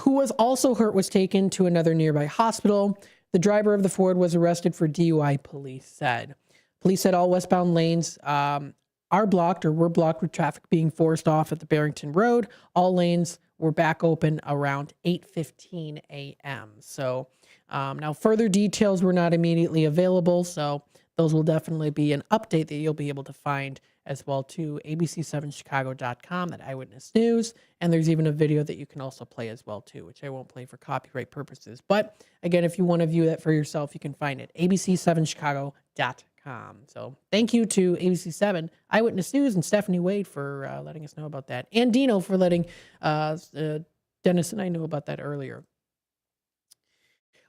who was also hurt, was taken to another nearby hospital. The driver of the Ford was arrested for DUI, police said. Police said all westbound lanes were blocked with traffic being forced off at the Barrington Road. All lanes were back open around 8:15 a.m. So now further details were not immediately available, so those will definitely be an update that you'll be able to find as well to ABC7Chicago.com, that Eyewitness News, and there's even a video that you can also play as well too, which I won't play for copyright purposes. But again, if you want to view that for yourself, you can find it ABC7Chicago.com. So thank you to ABC7 Eyewitness News and Stephanie Wade for letting us know about that, and Dino for letting Dennis and I know about that earlier.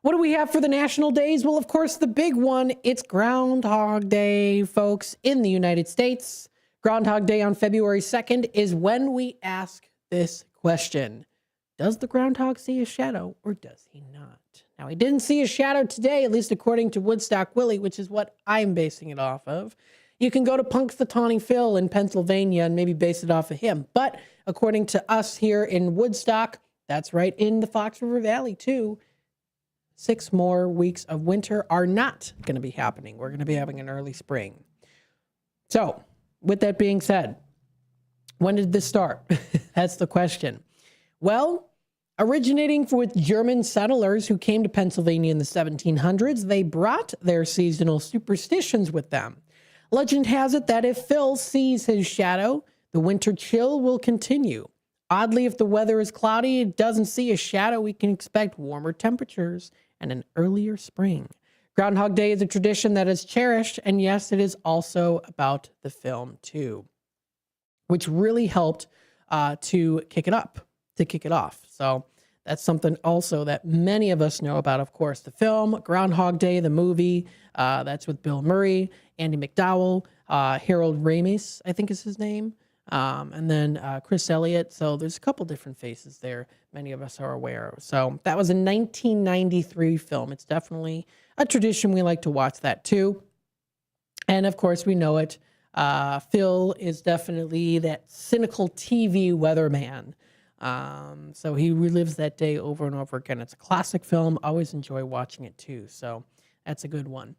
What do we have for the national days? Well, of course, the big one, it's Groundhog Day, folks, in the United States. Groundhog Day on February 2nd is when we ask this question. Does the groundhog see a shadow or does he not? Now, he didn't see a shadow today, at least according to Woodstock Willie, which is what I'm basing it off of. You can go to Punxsutawney Phil in Pennsylvania and maybe base it off of him. But according to us here in Woodstock, that's right, in the Fox River Valley too, 6 more weeks of winter are not going to be happening. We're going to be having an early spring. So, with that being said, when did this start? That's the question. Well, originating with German settlers who came to Pennsylvania in the 1700s, they brought their seasonal superstitions with them. Legend has it that if Phil sees his shadow, the winter chill will continue. Oddly, if the weather is cloudy and doesn't see a shadow, we can expect warmer temperatures and an earlier spring. Groundhog Day is a tradition that is cherished, and yes, it is also about the film too, which really helped to kick it off. So that's something also that many of us know about, of course, the film, Groundhog Day, the movie, that's with Bill Murray, Andy McDowell, Harold Ramis, I think is his name. And then Chris Elliott. So there's a couple different faces there many of us are aware of. So that was a 1993 film. It's definitely a tradition. We like to watch that too. And of course, we know it. Phil is definitely that cynical TV weatherman. So he relives that day over and over again. It's a classic film. Always enjoy watching it too. So that's a good one.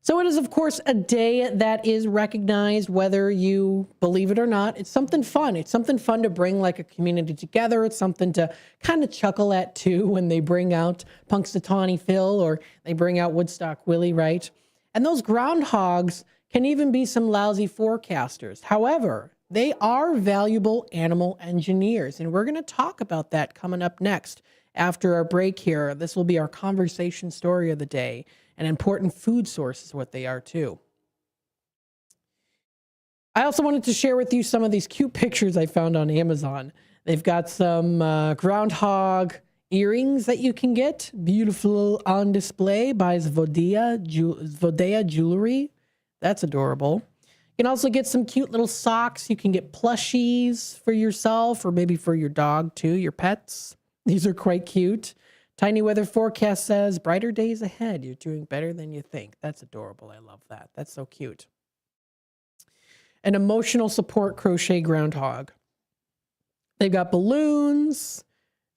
So it is, of course, a day that is recognized, whether you believe it or not. It's something fun. It's something fun to bring like a community together. It's something to kind of chuckle at too when they bring out Punxsutawney Phil or they bring out Woodstock Willie, right? And those groundhogs can even be some lousy forecasters. However, they are valuable animal engineers, and we're going to talk about that coming up next after our break here. This will be our conversation story of the day. An important food source is what they are too. I also wanted to share with you some of these cute pictures I found on Amazon. They've got some groundhog earrings that you can get. Beautiful on display by Zvodea Jewelry. That's adorable. You can also get some cute little socks. You can get plushies for yourself or maybe for your dog too, your pets. These are quite cute. Tiny weather forecast says, brighter days ahead. You're doing better than you think. That's adorable. I love that. That's so cute. An emotional support crochet groundhog. They've got balloons.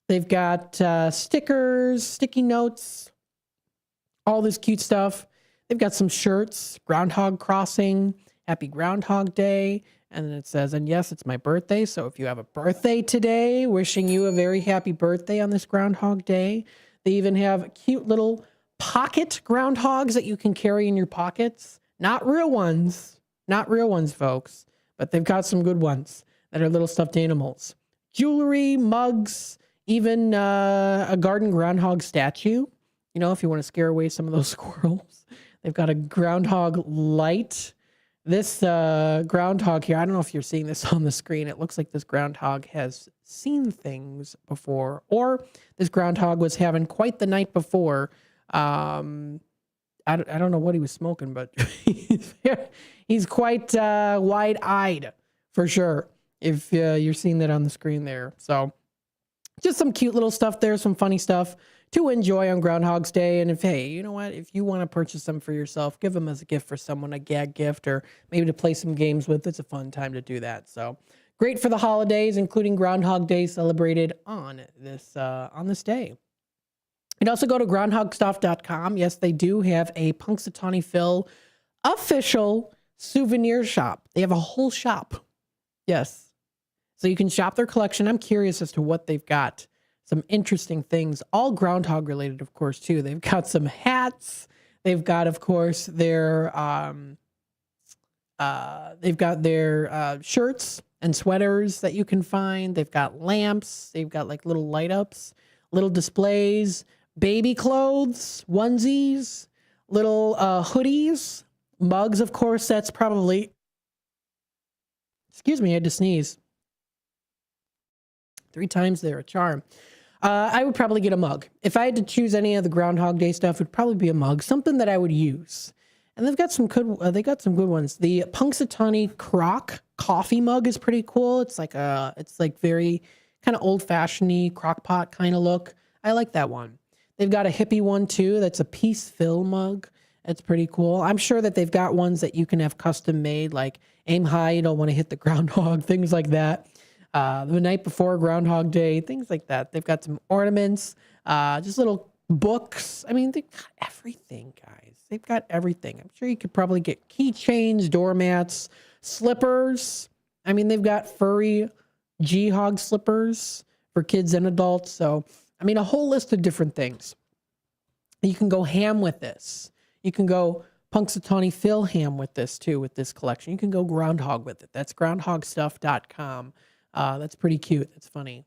They've got stickers, sticky notes, all this cute stuff. They've got some shirts, Groundhog Crossing, Happy Groundhog Day. And then it says, and yes, it's my birthday. So if you have a birthday today, wishing you a very happy birthday on this Groundhog Day. They even have cute little pocket groundhogs that you can carry in your pockets. Not real ones, folks, but they've got some good ones that are little stuffed animals. Jewelry, mugs, even a garden groundhog statue. You know, if you want to scare away some of those squirrels. They've got a groundhog light. This groundhog here, I don't know if you're seeing this on the screen. It looks like this groundhog has seen things before, or this groundhog was having quite the night before. I don't know what he was smoking, but he's quite wide-eyed for sure, if you're seeing that on the screen there. So just some cute little stuff there, some funny stuff to enjoy on Groundhog's Day. And if, hey, you know what? If you want to purchase them for yourself, give them as a gift for someone, a gag gift, or maybe to play some games with. It's a fun time to do that. So great for the holidays, including Groundhog Day celebrated on this day. You'd also go to groundhogstuff.com. Yes, they do have a Punxsutawney Phil official souvenir shop. They have a whole shop. Yes. So you can shop their collection. I'm curious as to what they've got. Some interesting things, all groundhog related, of course, too. They've got some hats. They've got, of course, their shirts and sweaters that you can find. They've got lamps. They've got like little light ups, little displays, baby clothes, onesies, little hoodies, mugs. Of course, that's probably. Excuse me, I had to sneeze. 3 times there, a charm. I would probably get a mug. If I had to choose any of the Groundhog Day stuff, it would probably be a mug, something that I would use. And they've got some good ones. The Punxsutawney Crock coffee mug is pretty cool. It's like very kind of old-fashioned-y crock pot kind of look. I like that one. They've got a hippie one too. That's a Peace Fill mug. That's pretty cool. I'm sure that they've got ones that you can have custom made, like aim high, you don't want to hit the groundhog, things like that. The night before Groundhog Day, things like that. They've got some ornaments, just little books. I mean, they've got everything, guys. They've got everything. I'm sure you could probably get keychains, doormats, slippers. I mean, they've got furry G-Hog slippers for kids and adults. So, I mean, a whole list of different things. You can go ham with this. You can go Punxsutawney Phil ham with this, too, with this collection. You can go groundhog with it. That's groundhogstuff.com. That's pretty cute. That's funny.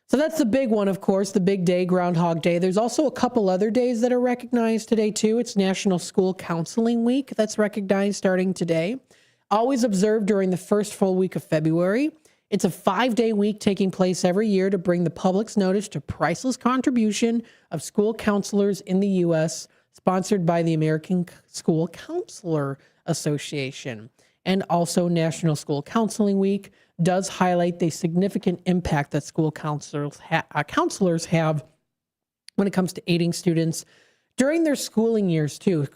So that's the big one, of course, the big day, Groundhog Day. There's also a couple other days that are recognized today, too. It's National School Counseling Week. That's recognized starting today. Always observed during the first full week of February. It's a 5-day week taking place every year to bring the public's notice to priceless contribution of school counselors in the U.S., sponsored by the American School Counselor Association. And also National School Counseling Week does highlight the significant impact that school counselors have when it comes to aiding students during their schooling years too.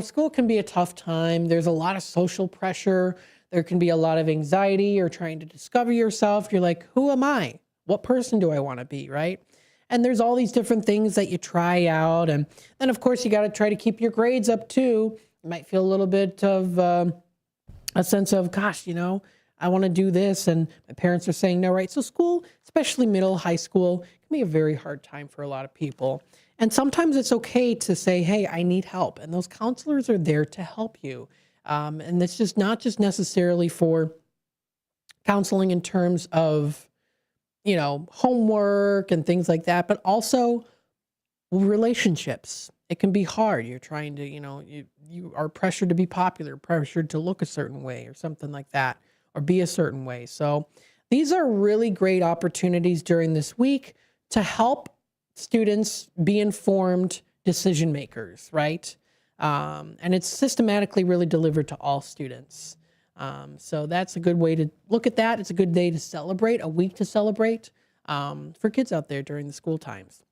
School can be a tough time. There's a lot of social pressure. There can be a lot of anxiety. You're trying to discover yourself. You're like, who am I? What person do I want to be, right? And there's all these different things that you try out. And then, of course, you got to try to keep your grades up too. You might feel a little bit of a sense of, gosh, I want to do this, and my parents are saying no, right? So school, especially middle, high school, can be a very hard time for a lot of people. And sometimes it's okay to say, hey, I need help. And those counselors are there to help you. And it's just not just necessarily for counseling in terms of, homework and things like that, but also relationships. It can be hard. You're trying to, you are pressured to be popular, pressured to look a certain way or something like that, or be a certain way. So these are really great opportunities during this week to help students be informed decision makers, right? And it's systematically really delivered to all students. So that's a good way to look at that. It's a good day to celebrate, a week to celebrate for kids out there during the school times.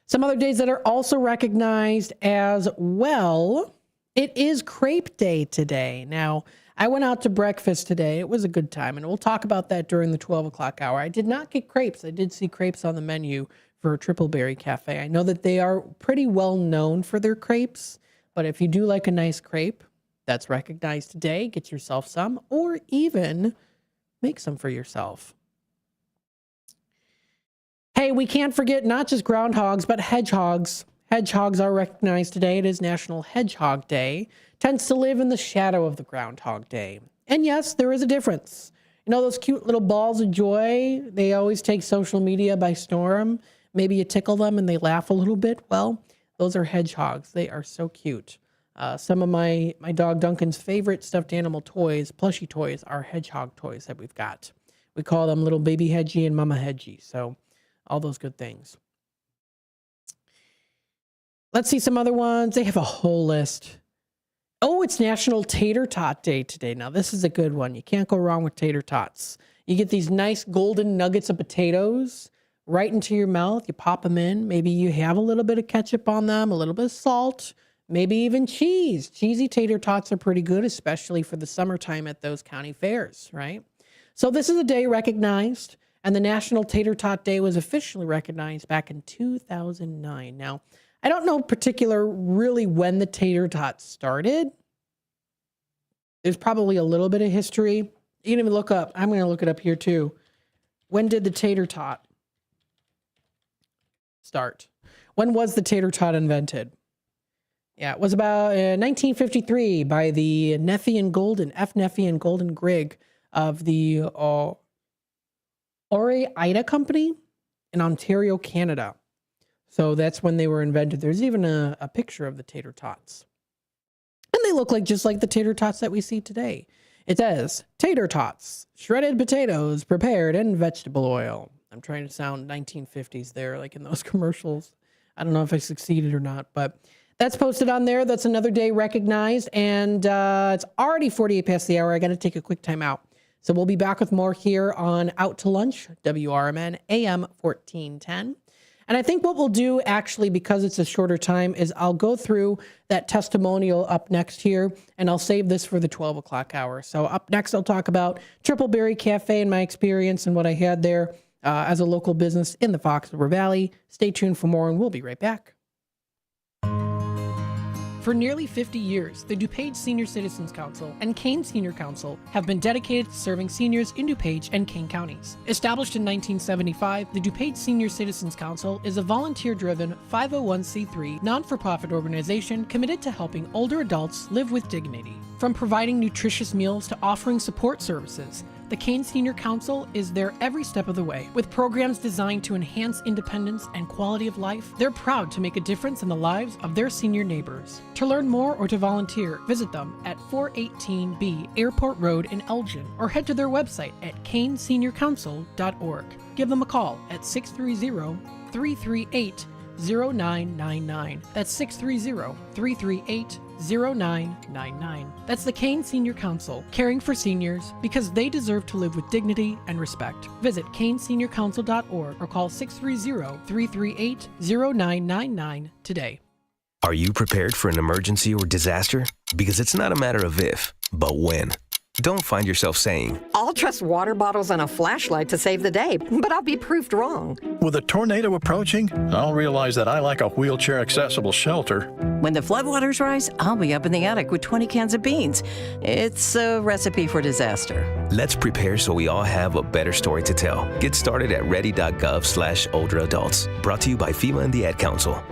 Some other days that are also recognized as well, it is Crepe Day today. Now, I went out to breakfast today. It was a good time, and we'll talk about that during the 12 o'clock hour. I did not get crepes. I did see crepes on the menu for Triple Berry Cafe. I know that they are pretty well known for their crepes, but if you do like a nice crepe that's recognized today, get yourself some, or even make some for yourself. Hey, we can't forget not just groundhogs, but hedgehogs. Hedgehogs are recognized today. It is National Hedgehog Day. Tends to live in the shadow of the Groundhog Day. And yes, there is a difference. Those cute little balls of joy, they always take social media by storm. Maybe you tickle them and they laugh a little bit. Well, those are hedgehogs. They are so cute. Some of my dog Duncan's favorite stuffed animal toys, plushie toys, are hedgehog toys that we've got. We call them little baby hedgie and mama hedgie. So all those good things. Let's see some other ones. They have a whole list. Oh, it's National Tater Tot Day today. Now, this is a good one. You can't go wrong with tater tots. You get these nice golden nuggets of potatoes right into your mouth. You pop them in. Maybe you have a little bit of ketchup on them, a little bit of salt, maybe even cheese. Cheesy tater tots are pretty good, especially for the summertime at those county fairs, right? So this is a day recognized, and the National Tater Tot Day was officially recognized back in 2009. Now, I don't know really when the tater tot started. There's probably a little bit of history. You can even look up. I'm going to look it up here too. When did the tater tot start? When was the tater tot invented? Yeah, it was about 1953 by the F. Neffy and Golden Grigg of the Ore-Ida Company in Ontario, Canada. So that's when they were invented. There's even a picture of the tater tots. And they look just like the tater tots that we see today. It says, tater tots, shredded potatoes prepared in vegetable oil. I'm trying to sound 1950s there, like in those commercials. I don't know if I succeeded or not, but that's posted on there. That's another day recognized. And it's already 48 past the hour. I got to take a quick time out. So we'll be back with more here on Out to Lunch, WRMN, AM 1410. And I think what we'll do, actually, because it's a shorter time, is I'll go through that testimonial up next here, and I'll save this for the 12 o'clock hour. So up next, I'll talk about Triple Berry Cafe and my experience and what I had there as a local business in the Fox River Valley. Stay tuned for more, and we'll be right back. For nearly 50 years, the DuPage Senior Citizens Council and Kane Senior Council have been dedicated to serving seniors in DuPage and Kane counties. Established in 1975, the DuPage Senior Citizens Council is a volunteer-driven 501c3 non-for-profit organization committed to helping older adults live with dignity. From providing nutritious meals to offering support services, the Kane Senior Council is there every step of the way. With programs designed to enhance independence and quality of life, they're proud to make a difference in the lives of their senior neighbors. To learn more or to volunteer, visit them at 418B Airport Road in Elgin or head to their website at caneseniorcouncil.org. Give them a call at 630-338-0999. That's 630-338-0999. That's the Kane Senior Council, caring for seniors because they deserve to live with dignity and respect. Visit caneseniorcouncil.org or call 630-338-0999 today. Are you prepared for an emergency or disaster? Because it's not a matter of if, but when. Don't find yourself saying, I'll trust water bottles and a flashlight to save the day, but I'll be proved wrong. With a tornado approaching, I'll realize that I like a wheelchair-accessible shelter. When the floodwaters rise, I'll be up in the attic with 20 cans of beans. It's a recipe for disaster. let's prepare so we all have a better story to tell. Get started at ready.gov/older adults. Brought to you by FEMA and the Ad Council.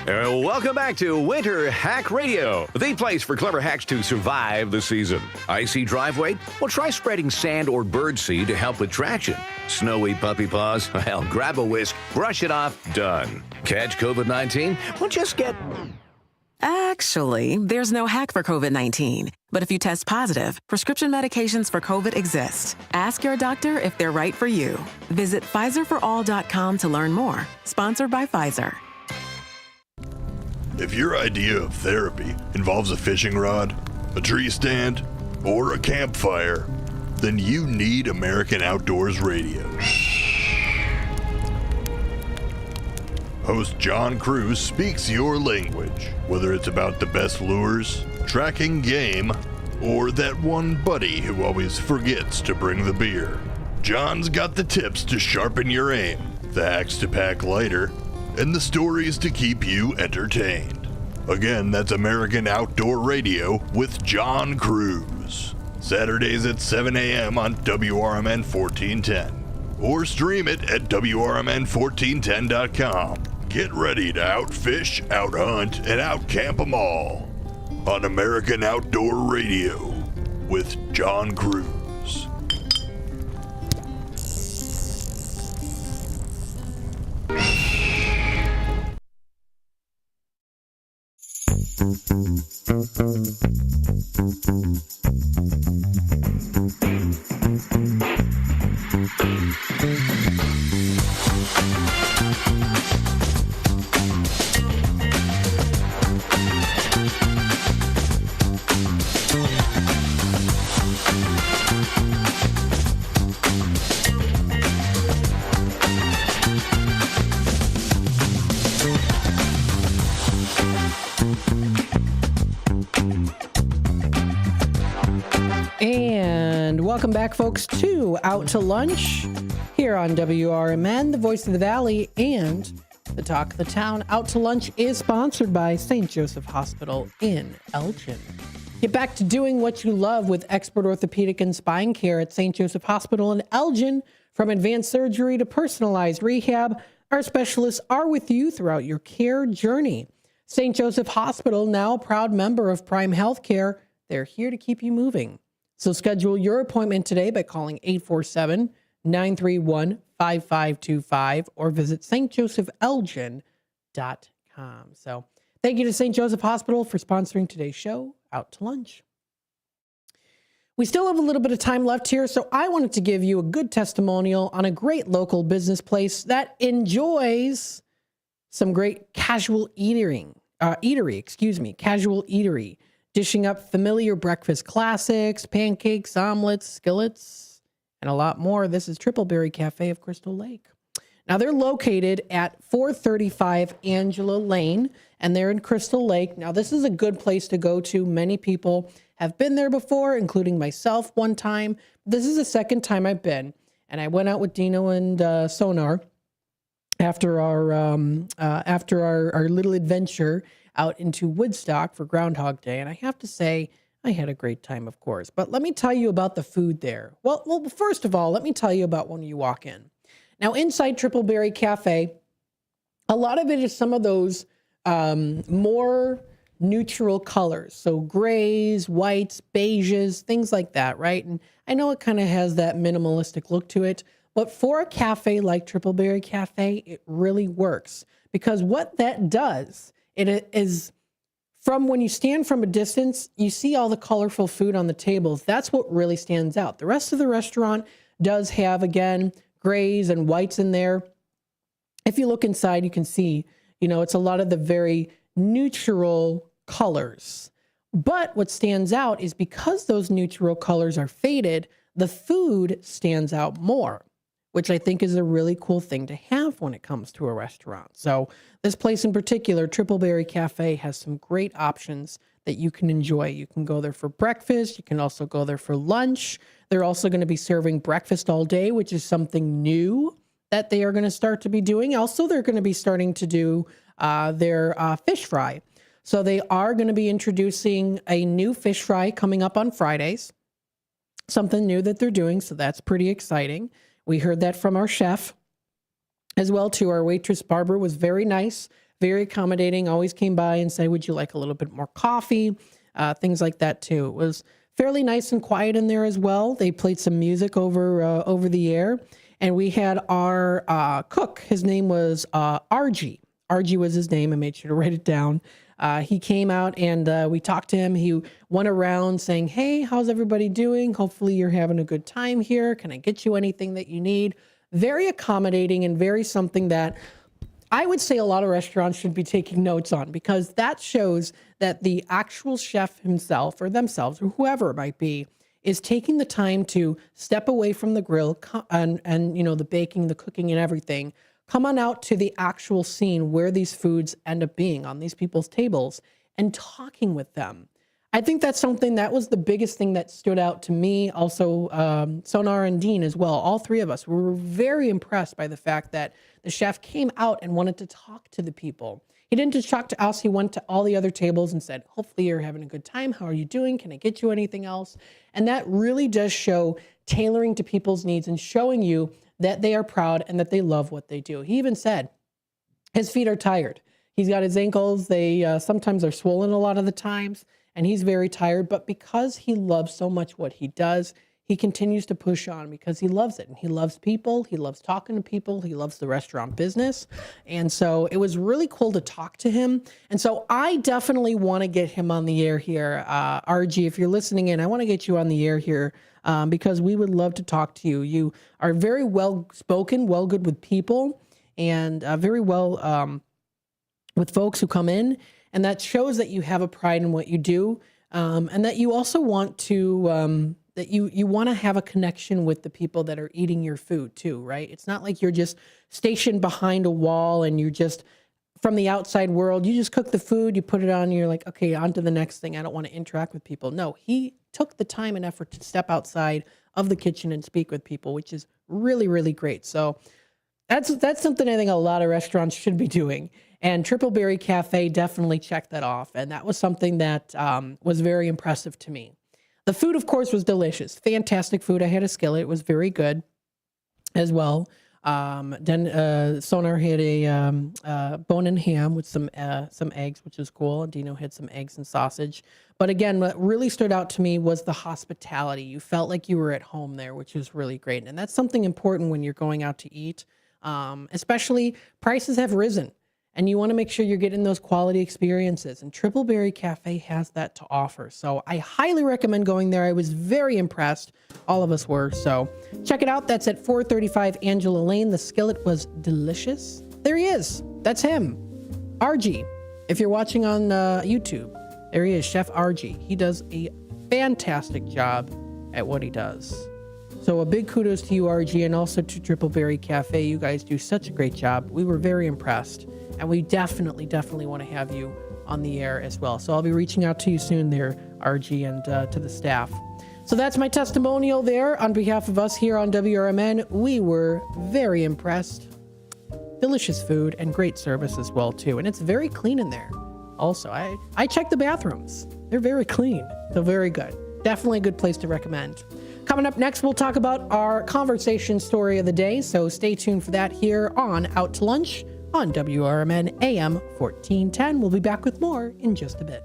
Welcome back to Winter Hack Radio, the place for clever hacks to survive the season. Icy driveway? Well, try spreading sand or birdseed to help with traction. Snowy puppy paws? Well, grab a whisk, brush it off, done. Catch COVID-19? Well, just get... Actually, there's no hack for COVID-19. But if you test positive, prescription medications for COVID exist. Ask your doctor if they're right for you. Visit PfizerForAll.com to learn more. Sponsored by Pfizer. If your idea of therapy involves a fishing rod, a tree stand, or a campfire, then you need American Outdoors Radio. Host John Cruz speaks your language, whether it's about the best lures, tracking game, or that one buddy who always forgets to bring the beer. John's got the tips to sharpen your aim, the hacks to pack lighter, and the stories to keep you entertained. Again, that's American Outdoor Radio with John Cruz. Saturdays at 7 a.m. on WRMN 1410. Or stream it at WRMN1410.com. Get ready to outfish, outhunt, and outcamp 'em all on American Outdoor Radio with John Cruz. And welcome back, folks, to Out to Lunch here on WRMN, the voice of the Valley and the talk of the town. Out to Lunch is sponsored by St. Joseph Hospital in Elgin. Get back to doing what you love with expert orthopedic and spine care at St. Joseph Hospital in Elgin. From advanced surgery to personalized rehab, our specialists are with you throughout your care journey. St. Joseph Hospital, now a proud member of Prime Healthcare, they're here to keep you moving. So schedule your appointment today by calling 847-931-5525 or visit stjosephelgin.com. So thank you to St. Joseph Hospital for sponsoring today's show, Out to Lunch. We still have a little bit of time left here, so I wanted to give you a good testimonial on a great local business place that enjoys some great casual eatery, dishing up familiar breakfast classics, pancakes, omelets, skillets, and a lot more. This is Tripleberry Cafe of Crystal Lake. Now, they're located at 435 Angela Lane, and they're in Crystal Lake. Now, this is a good place to go to. Many people have been there before, including myself one time. This is the second time I've been, and I went out with Dino and Sonar after our little adventure out into Woodstock for Groundhog Day. And I have to say, I had a great time, of course. But let me tell you about the food there. Well, first of all, let me tell you about when you walk in. Now, inside Tripleberry Cafe, a lot of it is some of those more neutral colors. So grays, whites, beiges, things like that, right? And I know it kind of has that minimalistic look to it. But for a cafe like Tripleberry Cafe, it really works. Because what that does, it is from when you stand from a distance, you see all the colorful food on the tables. That's what really stands out. The rest of the restaurant does have, again, grays and whites in there. If you look inside, you can see, it's a lot of the very neutral colors. But what stands out is because those neutral colors are faded, the food stands out more, which I think is a really cool thing to have when it comes to a restaurant. So this place in particular, Tripleberry Cafe, has some great options that you can enjoy. You can go there for breakfast. You can also go there for lunch. They're also going to be serving breakfast all day, which is something new that they are going to start to be doing. Also, they're going to be starting to do their fish fry. So they are going to be introducing a new fish fry coming up on Fridays. Something new that they're doing, so that's pretty exciting. We heard that from our chef as well, too. Our waitress, Barbara, was very nice, very accommodating, always came by and said, would you like a little bit more coffee? Things like that, too. It was fairly nice and quiet in there as well. They played some music over the air. And we had our cook. His name was RG. RG was his name. I made sure to write it down. He came out and we talked to him. He went around saying, hey, how's everybody doing? Hopefully you're having a good time here. Can I get you anything that you need? Very accommodating and very something that I would say a lot of restaurants should be taking notes on, because that shows that the actual chef himself or themselves or whoever it might be is taking the time to step away from the grill and you know, the baking, the cooking and everything. Come on out to the actual scene where these foods end up being on these people's tables and talking with them. I think that's something that was the biggest thing that stood out to me. Also, Sonar and Dean as well. All three of us were very impressed by the fact that the chef came out and wanted to talk to the people. He didn't just talk to us. He went to all the other tables and said, hopefully you're having a good time. How are you doing? Can I get you anything else? And that really does show tailoring to people's needs and showing you that they are proud and that they love what they do. He even said his feet are tired. He's got his ankles. They sometimes are swollen a lot of the times, and he's very tired. But because he loves so much what he does, he continues to push on because he loves it. And he loves people. He loves talking to people. He loves the restaurant business. And so it was really cool to talk to him. And so I definitely want to get him on the air here. RG, if you're listening in, I want to get you on the air here because we would love to talk to you. You are very well-spoken, well-good with people, and very well with folks who come in. And that shows that you have a pride in what you do, and that you also want to... that you want to have a connection with the people that are eating your food too, right? It's not like you're just stationed behind a wall and you're just from the outside world. You just cook the food, you put it on, and you're like, okay, on to the next thing. I don't want to interact with people. No, he took the time and effort to step outside of the kitchen and speak with people, which is really, really great. So that's something I think a lot of restaurants should be doing. And Triple Berry Cafe definitely checked that off. And that was something that was very impressive to me. The food, of course, was delicious. Fantastic food. I had a skillet. It was very good as well. Then Sonar had a bone-in ham with some eggs, which is cool. Dino had some eggs and sausage. But again, what really stood out to me was the hospitality. You felt like you were at home there, which was really great. And that's something important when you're going out to eat. Especially prices have risen. And you want to make sure you're getting those quality experiences. And Triple Berry Cafe has that to offer. So I highly recommend going there. I was very impressed. All of us were. So check it out. That's at 435 Angela Lane. The skillet was delicious. There he is. That's him. RG. If you're watching on YouTube, there he is, Chef RG. He does a fantastic job at what he does. So a big kudos to you, RG, and also to Triple Berry Cafe. You guys do such a great job. We were very impressed. And we definitely want to have you on the air as well. So I'll be reaching out to you soon there, RG, and to the staff. So that's my testimonial there on behalf of us here on WRMN. We were very impressed. Delicious food and great service as well, too. And it's very clean in there. Also, I checked the bathrooms. They're very clean. So very good. Definitely a good place to recommend. Coming up next, we'll talk about our conversation story of the day. So stay tuned for that here on Out to Lunch on WRMN AM 1410. We'll be back with more in just a bit.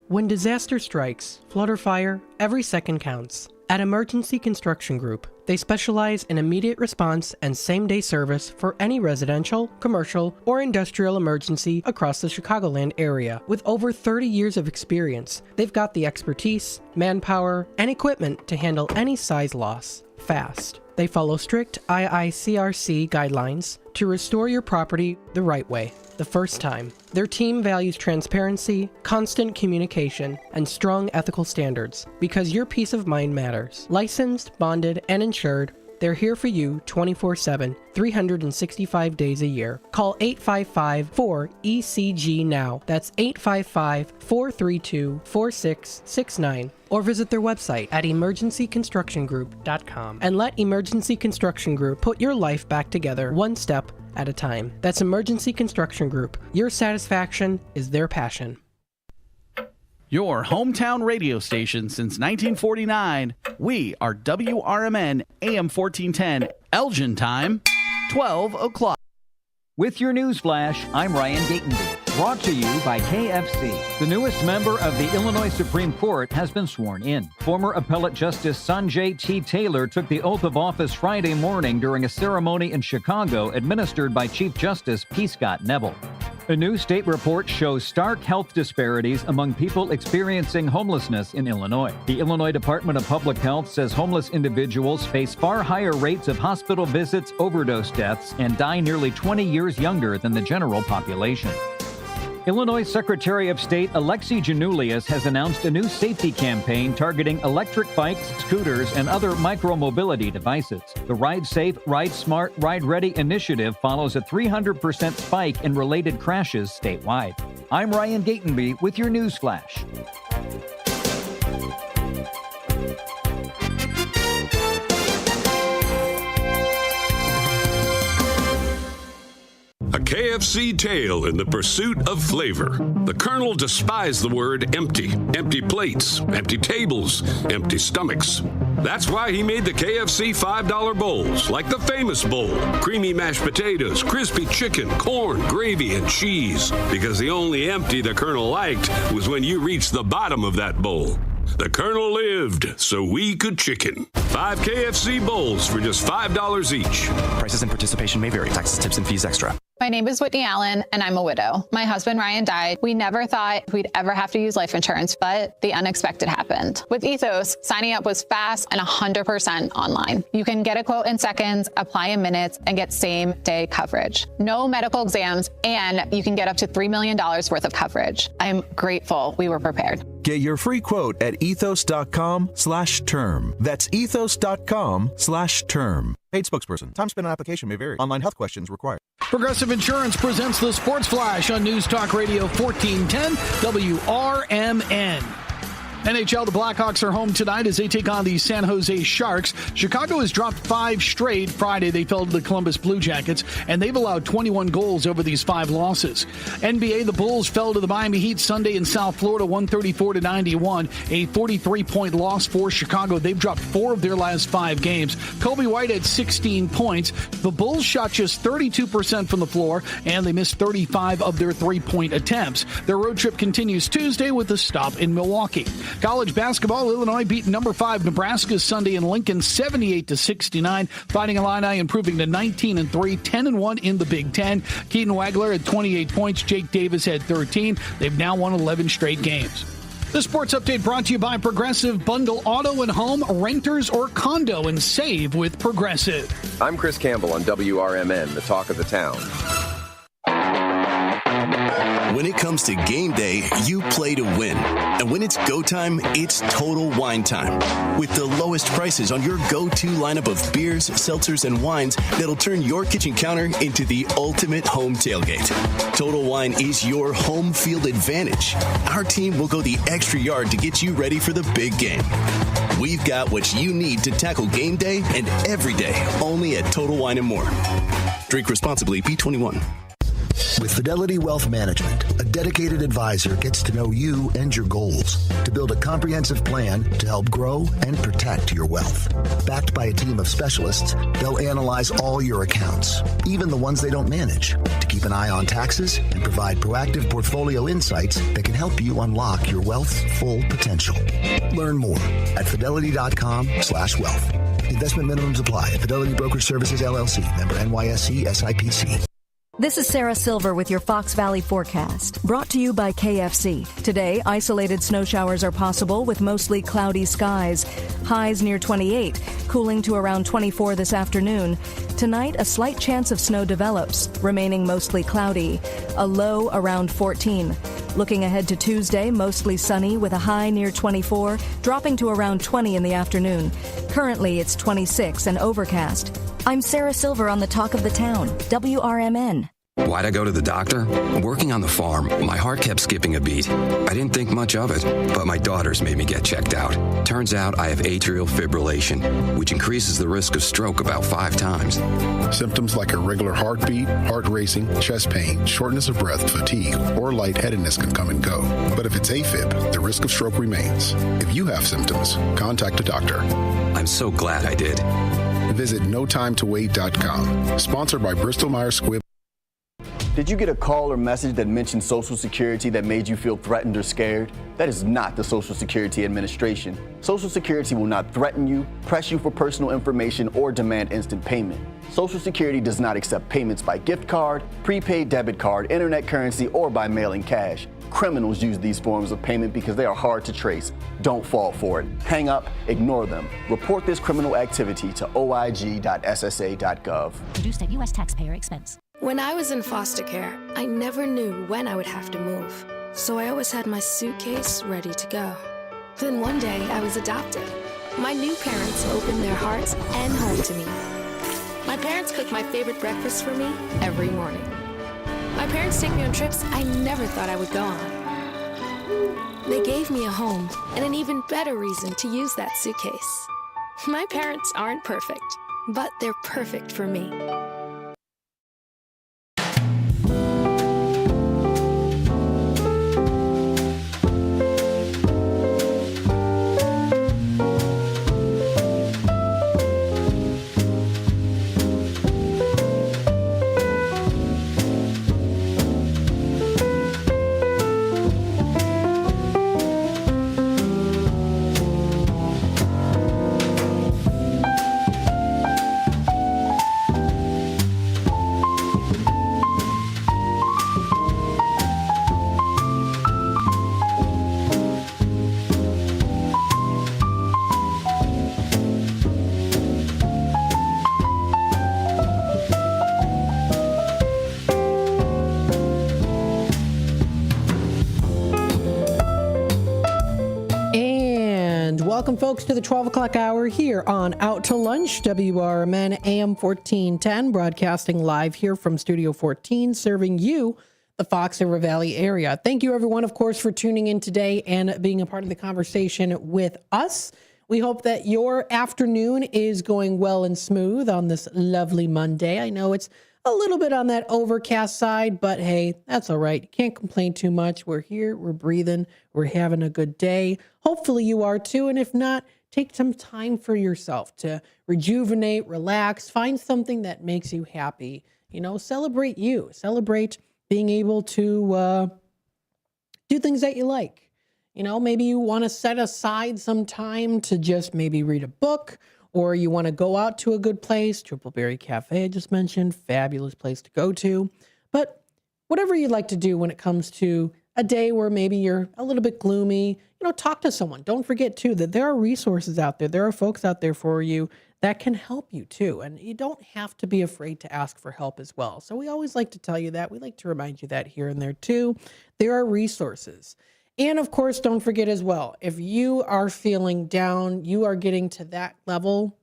When disaster strikes, flood or fire, every second counts. At Emergency Construction Group, they specialize in immediate response and same-day service for any residential, commercial, or industrial emergency across the Chicagoland area. With over 30 years of experience, they've got the expertise, manpower, and equipment to handle any size loss fast. They follow strict IICRC guidelines to restore your property the right way, the first time. Their team values transparency, constant communication, and strong ethical standards because your peace of mind matters. Licensed, bonded, and insured, They're here for you 24/7, 365 days a year. Call 855-4ECG now. That's 855-432-4669. Or visit their website at emergencyconstructiongroup.com and let Emergency Construction Group put your life back together one step at a time. That's Emergency Construction Group. Your satisfaction is their passion. Your hometown radio station since 1949. We are WRMN AM 1410, Elgin time, 12 o'clock. With your news flash, I'm Ryan Gatenby. Brought to you by KFC. The newest member of the Illinois Supreme Court has been sworn in. Former Appellate Justice Sanjay T. Taylor took the oath of office Friday morning during a ceremony in Chicago administered by Chief Justice P. Scott Neville. A new state report shows stark health disparities among people experiencing homelessness in Illinois. The Illinois Department of Public Health says homeless individuals face far higher rates of hospital visits, overdose deaths, and die nearly 20 years younger than the general population. Illinois Secretary of State Alexi Janulius has announced a new safety campaign targeting electric bikes, scooters, and other micromobility devices. The Ride Safe, Ride Smart, Ride Ready initiative follows a 300% spike in related crashes statewide. I'm Ryan Gatenby with your news flash. A KFC tale in the pursuit of flavor. The Colonel despised the word empty. Empty plates, empty tables, empty stomachs. That's why he made the KFC $5 bowls, like the famous bowl. Creamy mashed potatoes, crispy chicken, corn, gravy, and cheese. Because the only empty the Colonel liked was when you reached the bottom of that bowl. The Colonel lived so we could chicken. 5 KFC bowls for just $5 each. Prices and participation may vary. Taxes, tips, and fees extra. My name is Whitney Allen, and I'm a widow. My husband, Ryan, died. We never thought we'd ever have to use life insurance, but the unexpected happened. With Ethos, signing up was fast and 100% online. You can get a quote in seconds, apply in minutes, and get same-day coverage. No medical exams, and you can get up to $3 million worth of coverage. I'm grateful we were prepared. Get your free quote at ethos.com/term. That's ethos.com/term. Paid spokesperson. Time spent on application may vary. Online health questions required. Progressive Insurance presents the Sports Flash on News Talk Radio 1410 WRMN. NHL, the Blackhawks are home tonight as they take on the San Jose Sharks. Chicago has dropped 5 straight. Friday, they fell to the Columbus Blue Jackets, and they've allowed 21 goals over these 5 losses. NBA, the Bulls fell to the Miami Heat Sunday in South Florida, 134-91, a 43-point loss for Chicago. They've dropped 4 of their last 5 games. Kobe White had 16 points. The Bulls shot just 32% from the floor, and they missed 35 of their 3-point attempts. Their road trip continues Tuesday with a stop in Milwaukee. College basketball, Illinois beat number 5 Nebraska Sunday in Lincoln 78-69. Fighting Illini improving to 19-3, 10-1 in the Big Ten. Keaton Wagler had 28 points. Jake Davis had 13. They've now won 11 straight games. The sports update brought to you by Progressive. Bundle auto and home, renters or condo, and save with Progressive. I'm Chris Campbell on WRMN, the talk of the town. When it comes to game day, you play to win. And when it's go time, it's Total Wine time. With the lowest prices on your go-to lineup of beers, seltzers, and wines that'll turn your kitchen counter into the ultimate home tailgate. Total Wine is your home field advantage. Our team will go the extra yard to get you ready for the big game. We've got what you need to tackle game day and every day, only at Total Wine & More. Drink responsibly, B21. With Fidelity Wealth Management, a dedicated advisor gets to know you and your goals to build a comprehensive plan to help grow and protect your wealth. Backed by a team of specialists, they'll analyze all your accounts, even the ones they don't manage, to keep an eye on taxes and provide proactive portfolio insights that can help you unlock your wealth's full potential. Learn more at fidelity.com/wealth. Investment minimums apply. Fidelity Brokerage Services, LLC. Member NYSE SIPC. This is Sarah Silver with your Fox Valley forecast, brought to you by KFC. Today, isolated snow showers are possible with mostly cloudy skies. Highs near 28, cooling to around 24 this afternoon. Tonight, a slight chance of snow develops, remaining mostly cloudy. A low around 14. Looking ahead to Tuesday, mostly sunny with a high near 24, dropping to around 20 in the afternoon. Currently, it's 26 and overcast. I'm Sarah Silver on the Talk of the Town, WRMN. Why'd I go to the doctor? Working on the farm, my heart kept skipping a beat. I didn't think much of it, but my daughters made me get checked out. Turns out I have atrial fibrillation, which increases the risk of stroke about 5 times. Symptoms like irregular heartbeat, heart racing, chest pain, shortness of breath, fatigue, or lightheadedness can come and go. But if it's AFib, the risk of stroke remains. If you have symptoms, contact a doctor. I'm so glad I did. Visit notimetowait.com. Sponsored by Bristol-Myers Squibb. Did you get a call or message that mentioned Social Security that made you feel threatened or scared? That is not the Social Security Administration. Social Security will not threaten you, press you for personal information, or demand instant payment. Social Security does not accept payments by gift card, prepaid debit card, internet currency, or by mailing cash. Criminals use these forms of payment because they are hard to trace. Don't fall for it. Hang up, ignore them. Report this criminal activity to oig.ssa.gov. Produced at U.S. taxpayer expense. When I was in foster care, I never knew when I would have to move, so I always had my suitcase ready to go. Then one day, I was adopted. My new parents opened their hearts and home to me. My parents cook my favorite breakfast for me every morning. My parents take me on trips I never thought I would go on. They gave me a home and an even better reason to use that suitcase. My parents aren't perfect, but they're perfect for me. Welcome, folks, to the 12 o'clock hour here on Out to Lunch, WRMN AM 1410, broadcasting live here from Studio 14, serving you, the Fox River Valley area. Thank you, everyone, of course, for tuning in today and being a part of the conversation with us. We hope that your afternoon is going well and smooth on this lovely Monday. I know it's a little bit on that overcast side, but hey, that's all right. You can't complain too much. We're here, we're breathing, we're having a good day. Hopefully you are too, and if not, take some time for yourself to rejuvenate, relax, find something that makes you happy. You know, celebrate you. Celebrate being able to do things that you like. You know, maybe you want to set aside some time to just maybe read a book, or you want to go out to a good place. Triple Berry Cafe I just mentioned, fabulous place to go to. But whatever you'd like to do when it comes to a day where maybe you're a little bit gloomy, you know, talk to someone. Don't forget too that there are resources out there. There are folks out there for you that can help you too. And you don't have to be afraid to ask for help as well. So we always like to tell you that. We like to remind you that here and there too. There are resources. And of course, don't forget as well, if you are feeling down, you are getting to that level,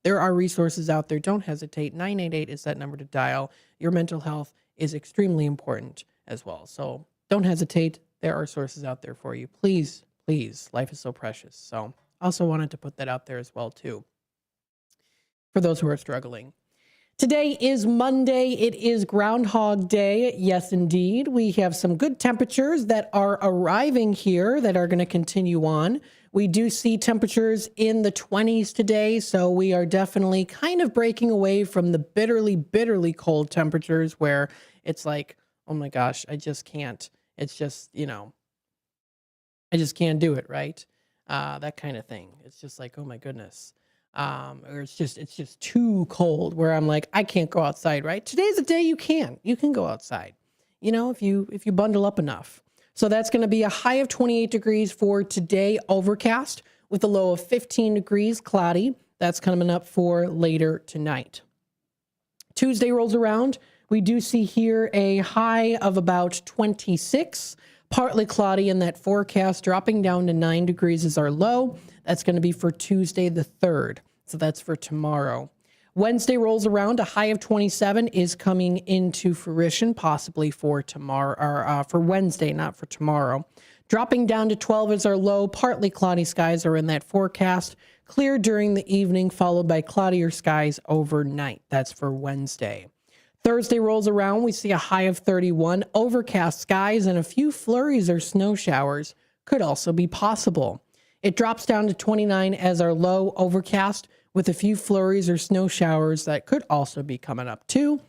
there are resources out there. Don't hesitate. 988 is that number to dial. Your mental health is extremely important as well. So don't hesitate. There are sources out there for you. Please, please. Life is so precious. So also wanted to put that out there as well too, for those who are struggling. Today is Monday. It is Groundhog Day. Yes, indeed. We have some good temperatures that are arriving here that are going to continue on. We do see temperatures in the 20s today, so we are definitely kind of breaking away from the bitterly, bitterly cold temperatures where it's like, oh my gosh, I just can't. It's just, you know, I just can't do it, right? That kind of thing. It's just like, oh my goodness. Or it's just too cold where I'm like, I can't go outside, right? Today's the day you can go outside, you know, if you bundle up enough. So that's going to be a high of 28 degrees for today, overcast, with a low of 15 degrees, cloudy. That's coming up for later tonight. Tuesday rolls around. We do see here a high of about 26, Partly cloudy in that forecast, dropping down to 9 degrees is our low. That's going to be for Tuesday the 3rd. So that's for tomorrow. Wednesday rolls around. A high of 27 is coming into fruition, possibly for tomorrow, or for Wednesday, not for tomorrow. Dropping down to 12 is our low. Partly cloudy skies are in that forecast. Clear during the evening, followed by cloudier skies overnight. That's for Wednesday. Thursday rolls around. We see a high of 31. Overcast skies and a few flurries or snow showers could also be possible. It drops down to 29 as our low. Overcast with a few flurries or snow showers that could also be coming up too.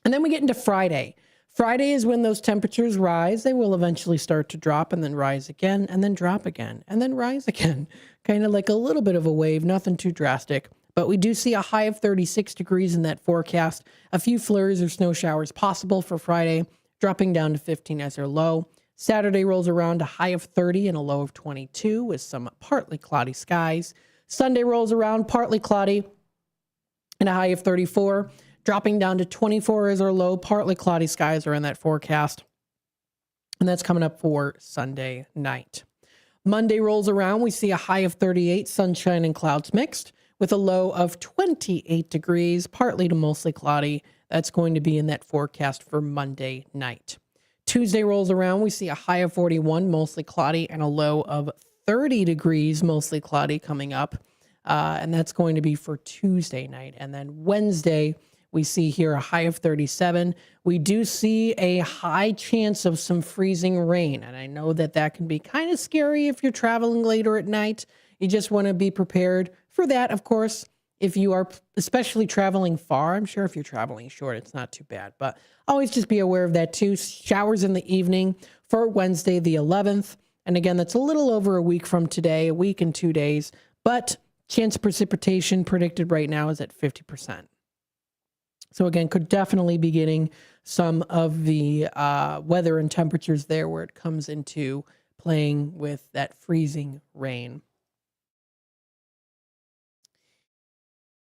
And then we get into Friday. Friday is when those temperatures rise. They will eventually start to drop and then rise again and then drop again and then rise again. Kind of like a little bit of a wave, nothing too drastic. But we do see a high of 36 degrees in that forecast. A few flurries or snow showers possible for Friday, dropping down to 15 as our low. Saturday rolls around, a high of 30 and a low of 22 with some partly cloudy skies. Sunday rolls around, partly cloudy and a high of 34. Dropping down to 24 as our low. Partly cloudy skies are in that forecast. And that's coming up for Sunday night. Monday rolls around. We see a high of 38, sunshine and clouds mixed, with a low of 28 degrees, partly to mostly cloudy. That's going to be in that forecast for Monday night. Tuesday rolls around. We see a high of 41, mostly cloudy, and a low of 30 degrees, mostly cloudy, coming up. And that's going to be for Tuesday night. And then Wednesday, we see here a high of 37. We do see a high chance of some freezing rain. And I know that that can be kind of scary if you're traveling later at night. You just want to be prepared for that, of course. If you are especially traveling far, I'm sure if you're traveling short, it's not too bad. But always just be aware of that too. Showers in the evening for Wednesday the 11th. And again, that's a little over a week from today, a week and 2 days. But chance of precipitation predicted right now is at 50%. So again, could definitely be getting some of the weather and temperatures there where it comes into playing with that freezing rain.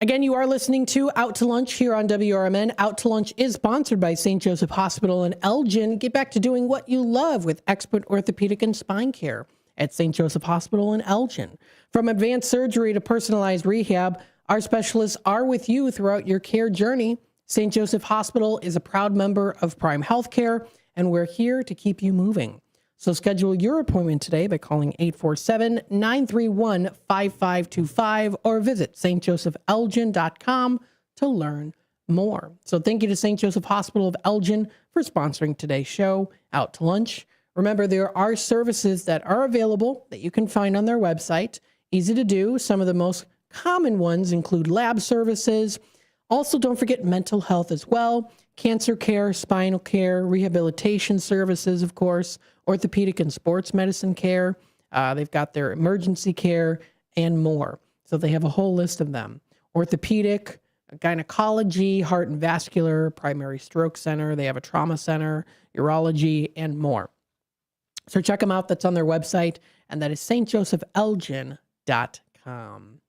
Again, you are listening to Out to Lunch here on WRMN. Out to Lunch is sponsored by St. Joseph Hospital in Elgin. Get back to doing what you love with expert orthopedic and spine care at St. Joseph Hospital in Elgin. From advanced surgery to personalized rehab, our specialists are with you throughout your care journey. St. Joseph Hospital is a proud member of Prime Healthcare, and we're here to keep you moving. So schedule your appointment today by calling 847-931-5525 or visit stjosephelgin.com to learn more. So thank you to St. Joseph Hospital of Elgin for sponsoring today's show, Out to Lunch. Remember, there are services that are available that you can find on their website. Easy to do. Some of the most common ones include lab services. Also, don't forget mental health as well. Cancer care, spinal care, rehabilitation services, of course, orthopedic and sports medicine care. They've got their emergency care and more. So they have a whole list of them. Orthopedic, gynecology, heart and vascular, primary stroke center. They have a trauma center, urology, and more. So check them out. That's on their website, and that is stjosephelgin.com.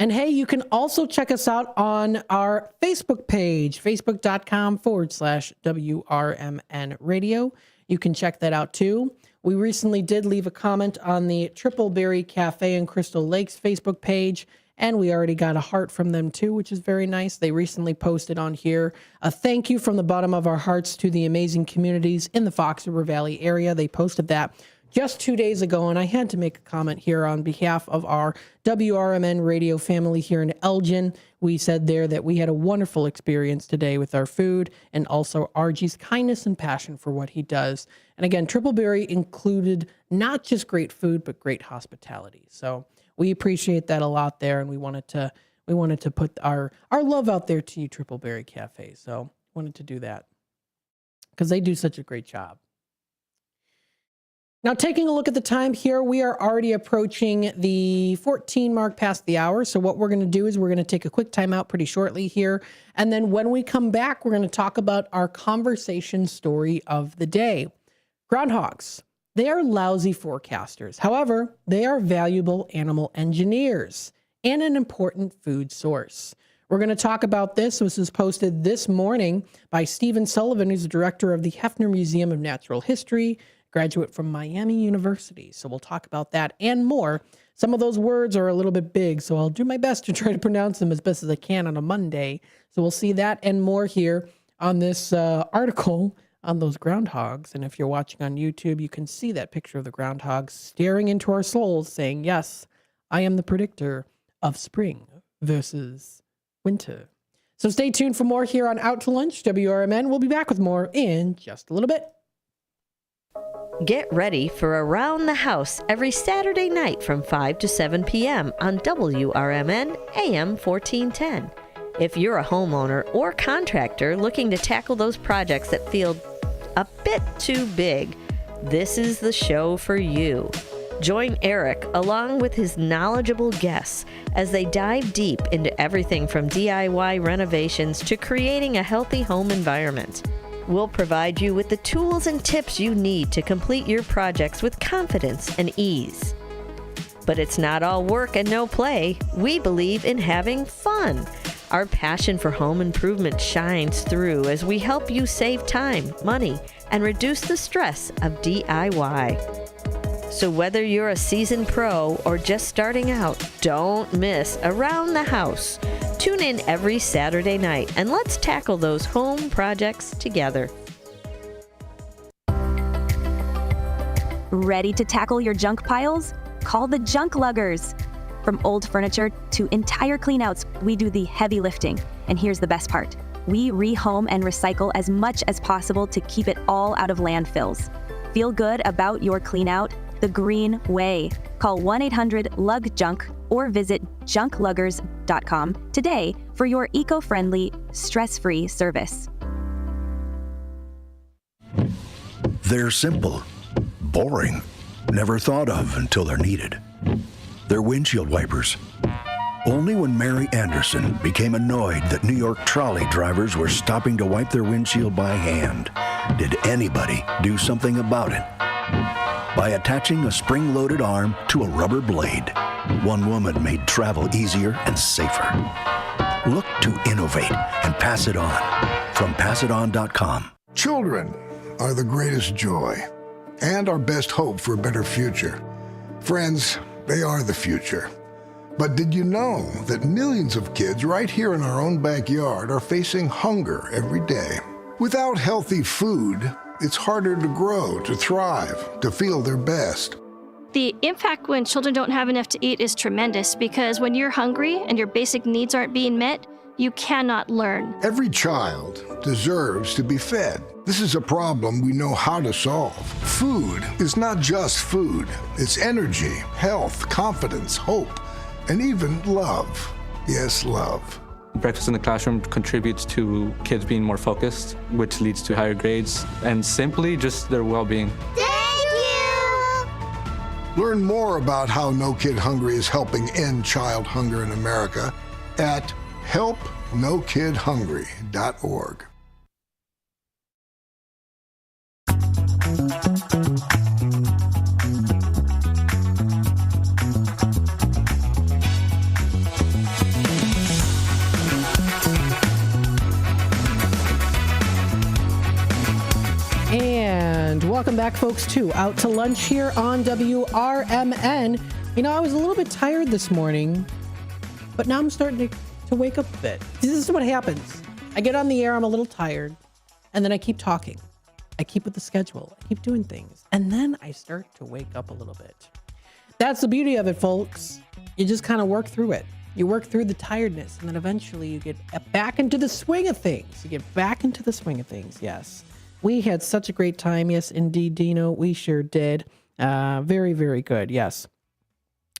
And hey, you can also check us out on our Facebook page, facebook.com/WRMN radio. You can check that out too. We recently did leave a comment on the Triple Berry Cafe in Crystal Lakes Facebook page, and we already got a heart from them too, which is very nice. They recently posted on here a thank you from the bottom of our hearts to the amazing communities in the Fox River Valley area. They posted that just 2 days ago, and I had to make a comment here on behalf of our WRMN radio family here in Elgin. We said there that we had a wonderful experience today with our food and also RG's kindness and passion for what he does. And again, Triple Berry included not just great food, but great hospitality. So we appreciate that a lot there, and we wanted to put our love out there to you, Triple Berry Cafe. So wanted to do that because they do such a great job. Now, taking a look at the time here, we are already approaching the 14 mark past the hour. So what we're going to do is we're going to take a quick time out pretty shortly here. And then when we come back, we're going to talk about our conversation story of the day. Groundhogs. They are lousy forecasters. However, they are valuable animal engineers and an important food source. We're going to talk about this. This was posted this morning by Stephen Sullivan, who's the director of the Hefner Museum of Natural History. graduate from Miami University. So we'll talk about that and more. Some of those words are a little bit big, so I'll do my best to try to pronounce them as best as I can on a Monday. So we'll see that and more here on this article on those groundhogs. And if you're watching on YouTube, you can see that picture of the groundhog staring into our souls saying, yes, I am the predictor of spring versus winter. So stay tuned for more here on Out to Lunch, WRMN. We'll be back with more in just a little bit. Get ready for Around the House every Saturday night from 5 to 7 p.m. on WRMN AM 1410. If you're a homeowner or contractor looking to tackle those projects that feel a bit too big, this is the show for you. Join Eric along with his knowledgeable guests as they dive deep into everything from DIY renovations to creating a healthy home environment. We'll provide you with the tools and tips you need to complete your projects with confidence and ease. But it's not all work and no play. We believe in having fun. Our passion for home improvement shines through as we help you save time, money, and reduce the stress of DIY. So whether you're a seasoned pro or just starting out, don't miss Around the House. Tune in every Saturday night and let's tackle those home projects together. Ready to tackle your junk piles? Call the Junk Luggers. From old furniture to entire cleanouts, we do the heavy lifting. And here's the best part. We rehome and recycle as much as possible to keep it all out of landfills. Feel good about your cleanout the green way. Call 1-800-LUG-JUNK or visit junkluggers.com today for your eco-friendly, stress-free service. They're simple, boring, never thought of until they're needed. They're windshield wipers. Only when Mary Anderson became annoyed that New York trolley drivers were stopping to wipe their windshield by hand did anybody do something about it. By attaching a spring-loaded arm to a rubber blade, one woman made travel easier and safer. Look to innovate and pass it on. From passiton.com. Children are the greatest joy and our best hope for a better future. Friends, they are the future. But did you know that millions of kids right here in our own backyard are facing hunger every day? Without healthy food, it's harder to grow, to thrive, to feel their best. The impact when children don't have enough to eat is tremendous because when you're hungry and your basic needs aren't being met, you cannot learn. Every child deserves to be fed. This is a problem we know how to solve. Food is not just food. It's energy, health, confidence, hope, and even love. Yes, love. Breakfast in the classroom contributes to kids being more focused, which leads to higher grades, and simply just their well-being. Thank you! Learn more about how No Kid Hungry is helping end child hunger in America at helpnokidhungry.org. And welcome back, folks, to Out to Lunch here on WRMN. You know, I was a little bit tired this morning, but now I'm starting to wake up a bit. This is what happens. I get on the air, I'm a little tired, and then I keep talking. I keep with the schedule. I keep doing things. And then I start to wake up a little bit. That's the beauty of it, folks. You just kind of work through it. You work through the tiredness, and then eventually you get back into the swing of things. Yes. We had such a great time. Yes, indeed, Dino. We sure did. Very, very good. Yes.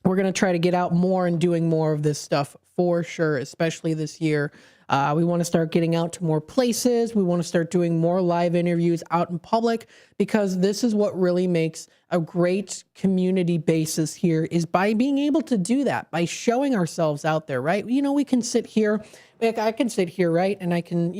We're going to try to get out more and doing more of this stuff for sure, especially this year. We want to start getting out to more places. We want to start doing more live interviews out in public because this is what really makes a great community basis here is by being able to do that, by showing ourselves out there, right? You know, we can sit here, I can sit here, right? And I can,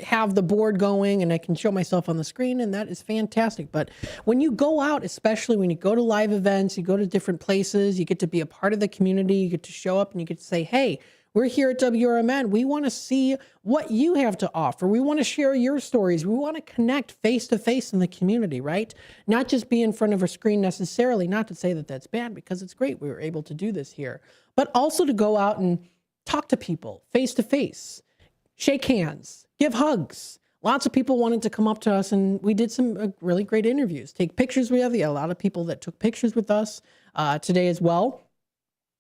have the board going and I can show myself on the screen, and that is fantastic. But when you go out, especially when you go to live events, you go to different places, you get to be a part of the community, you get to show up and you get to say, hey, We're here at WRMN. We want to see what you have to offer. We want to share your stories. We want to connect face to face in the community, right? Not just be in front of a screen necessarily, not to say that that's bad, because it's great we were able to do this here, but also to go out and talk to people face to face, shake hands, give hugs. Lots of people wanted to come up to us, and we did some really great interviews, take pictures. We have a lot of people that took pictures with us today as well.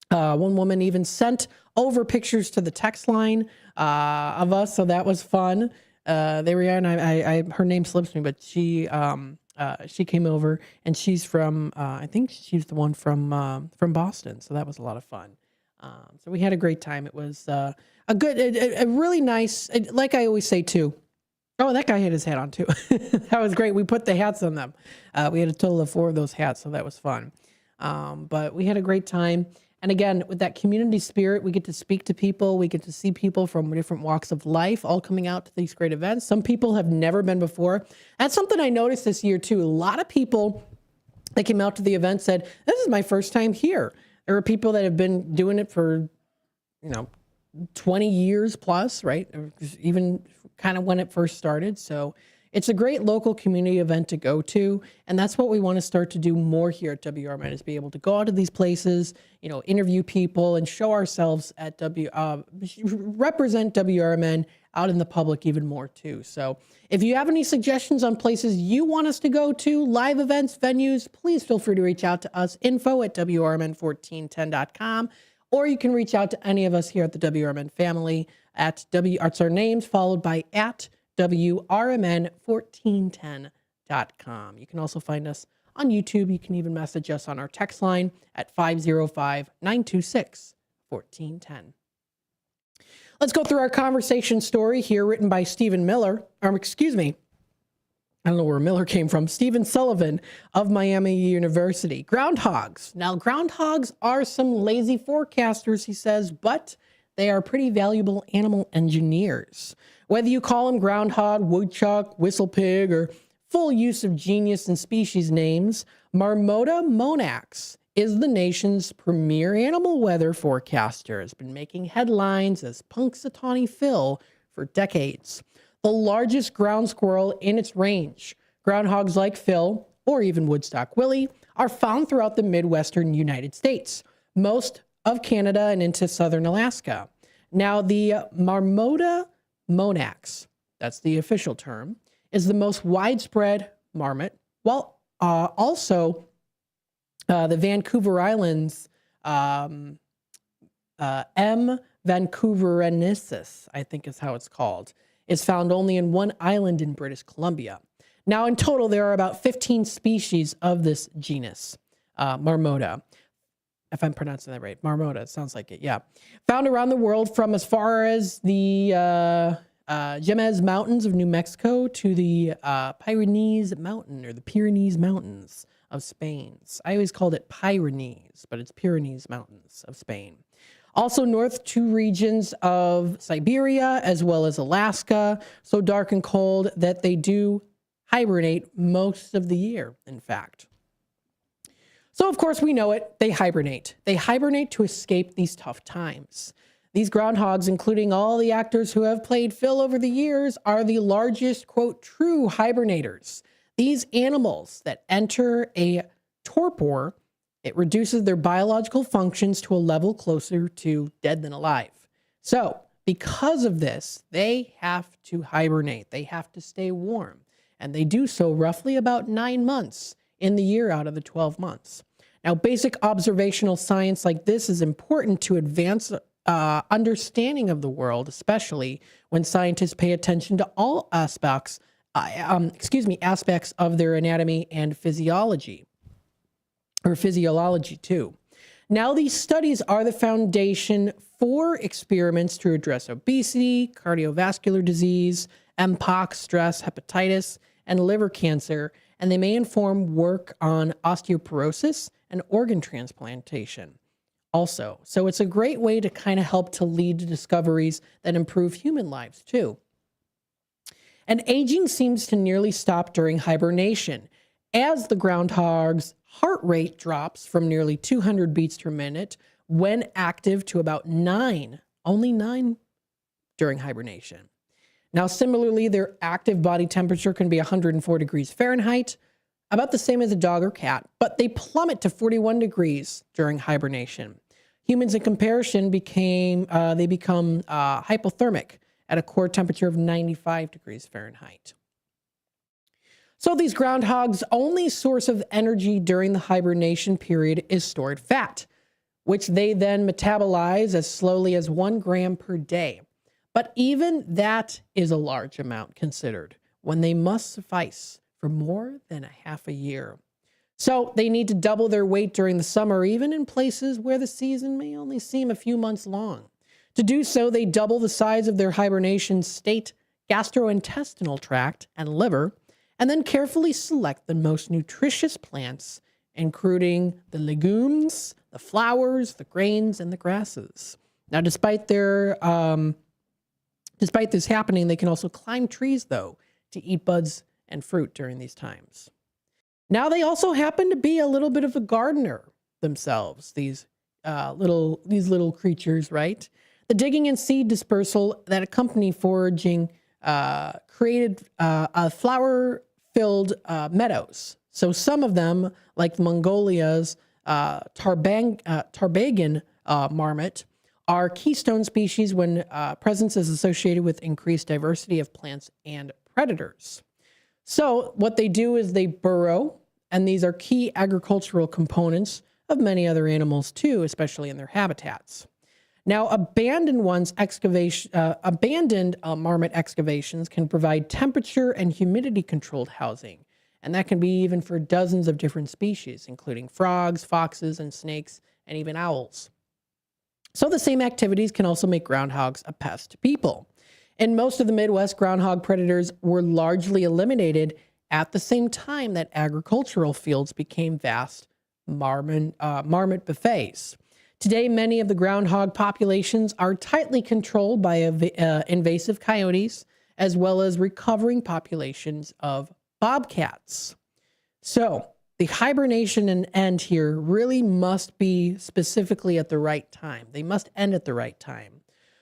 One woman even sent over pictures to the text line of us, so that was fun. There we are, and her name slips me, but she came over, and she's from I think she's the one from Boston, so that was a lot of fun. So we had a great time. It was a really nice, like I always say too. Oh, that guy had his hat on too. That was great. We put the hats on them. We had a total of 4 of those hats, so that was fun. But we had a great time. And again, with that community spirit, we get to speak to people. We get to see people from different walks of life all coming out to these great events. Some people have never been before. That's something I noticed this year too. A lot of people that came out to the event said, this is my first time here. There are people that have been doing it for, 20 years plus, right? Even kind of when it first started. So it's a great local community event to go to. And that's what we want to start to do more here at WRMN, is be able to go out to these places, interview people and show ourselves at represent WRMN out in the public even more too. So if you have any suggestions on places you want us to go to, live events, venues, please feel free to reach out to us, info@WRMN1410.com. Or you can reach out to any of us here at the WRMN family at it's our names followed by at WRMN1410.com. You can also find us on YouTube. You can even message us on our text line at 505-926-1410. Let's go through our conversation story here, written by Stephen Miller. I don't know where Miller came from. Stephen Sullivan of Miami University. Groundhogs. Now, groundhogs are some lazy forecasters, he says, but they are pretty valuable animal engineers. Whether you call them groundhog, woodchuck, whistlepig, or full use of genius and species names, Marmota monax is the nation's premier animal weather forecaster. Has been making headlines as Punxsutawney Phil for decades. The largest ground squirrel in its range. Groundhogs like Phil, or even Woodstock Willie, are found throughout the Midwestern United States, most of Canada and into southern Alaska. Now, the Marmota monax, that's the official term, is the most widespread marmot, while also the Vancouver Islands, M. vancouverensis, I think is how it's called, is found only in one island in British Columbia. Now, in total, there are about 15 species of this genus, Marmota. If I'm pronouncing that right, Marmota, sounds like it, yeah. Found around the world from as far as the Jemez Mountains of New Mexico to the Pyrenees Mountains of Spain. I always called it Pyrenees, but it's Pyrenees Mountains of Spain. Also north to regions of Siberia as well as Alaska, so dark and cold that they do hibernate most of the year, in fact. So of course we know it, they hibernate. They hibernate to escape these tough times. These groundhogs, including all the actors who have played Phil over the years, are the largest, quote, true hibernators. These animals that enter a torpor, it reduces their biological functions to a level closer to dead than alive. So, because of this, they have to hibernate. They have to stay warm. And they do so roughly about 9 months in the year out of the 12 months. Now, basic observational science like this is important to advance understanding of the world, especially when scientists pay attention to all aspects of their anatomy and physiology. Or physiology too. Now these studies are the foundation for experiments to address obesity, cardiovascular disease, mpox, stress, hepatitis, and liver cancer, and they may inform work on osteoporosis and organ transplantation also. So it's a great way to kind of help to lead to discoveries that improve human lives too. And aging seems to nearly stop during hibernation, as the groundhog's heart rate drops from nearly 200 beats per minute when active to about 9 only 9 during hibernation. Now, similarly, their active body temperature can be 104 degrees Fahrenheit, about the same as a dog or cat, but they plummet to 41 degrees during hibernation. Humans, in comparison, become hypothermic at a core temperature of 95 degrees Fahrenheit. So these groundhogs' only source of energy during the hibernation period is stored fat, which they then metabolize as slowly as 1 gram per day. But even that is a large amount considered when they must suffice for more than a half a year. So they need to double their weight during the summer, even in places where the season may only seem a few months long. To do so, they double the size of their hibernation state gastrointestinal tract and liver, and then carefully select the most nutritious plants, including the legumes, the flowers, the grains, and the grasses. Now, despite this happening, they can also climb trees, though, to eat buds and fruit during these times. Now, they also happen to be a little bit of a gardener themselves, these little creatures, right? The digging and seed dispersal that accompany foraging created flower-filled meadows. So some of them, like Mongolia's Tarbagan marmot, are keystone species when presence is associated with increased diversity of plants and predators. So what they do is they burrow, and these are key agricultural components of many other animals too, especially in their habitats. Now, abandoned marmot excavations can provide temperature and humidity-controlled housing, and that can be even for dozens of different species, including frogs, foxes, and snakes, and even owls. So the same activities can also make groundhogs a pest to people. In most of the Midwest, groundhog predators were largely eliminated at the same time that agricultural fields became vast marmot buffets. Today, many of the groundhog populations are tightly controlled by invasive coyotes, as well as recovering populations of bobcats. So the hibernation and end here really must be specifically at the right time. They must end at the right time.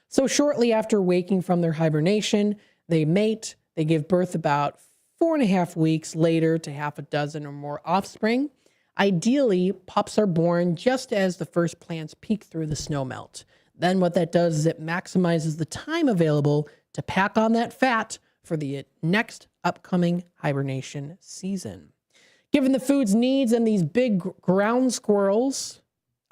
So shortly after waking from their hibernation, they mate. They give birth about 4.5 weeks later to half a dozen or more offspring. Ideally, pups are born just as the first plants peek through the snowmelt. Then what that does is it maximizes the time available to pack on that fat for the next upcoming hibernation season. Given the food's needs and these big ground squirrels,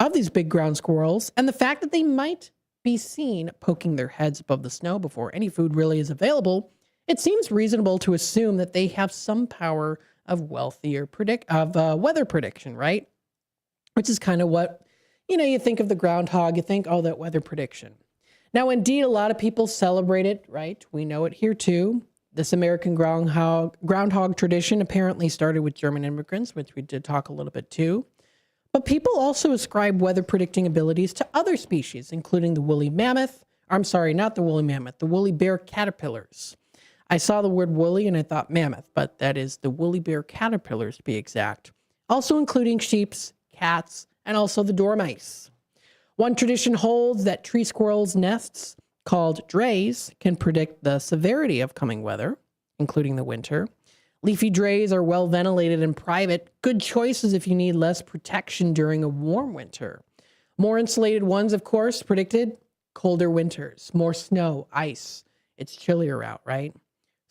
and the fact that they might be seen poking their heads above the snow before any food really is available, it seems reasonable to assume that they have some power of weather prediction, right? Which is kind of what, you think of the groundhog, you think, oh, that weather prediction. Now, indeed, a lot of people celebrate it, right? We know it here too. This American groundhog tradition apparently started with German immigrants, which we did talk a little bit too. But people also ascribe weather predicting abilities to other species, including the woolly mammoth. I'm sorry, not the woolly mammoth, the woolly bear caterpillars. I saw the word woolly and I thought mammoth, but that is the woolly bear caterpillars to be exact. Also including sheeps, cats, and also the dormice. One tradition holds that tree squirrels' nests, called drays, can predict the severity of coming weather, including the winter. Leafy drays are well ventilated and private, good choices if you need less protection during a warm winter. More insulated ones, of course, predicted colder winters, more snow, ice. It's chillier out, right?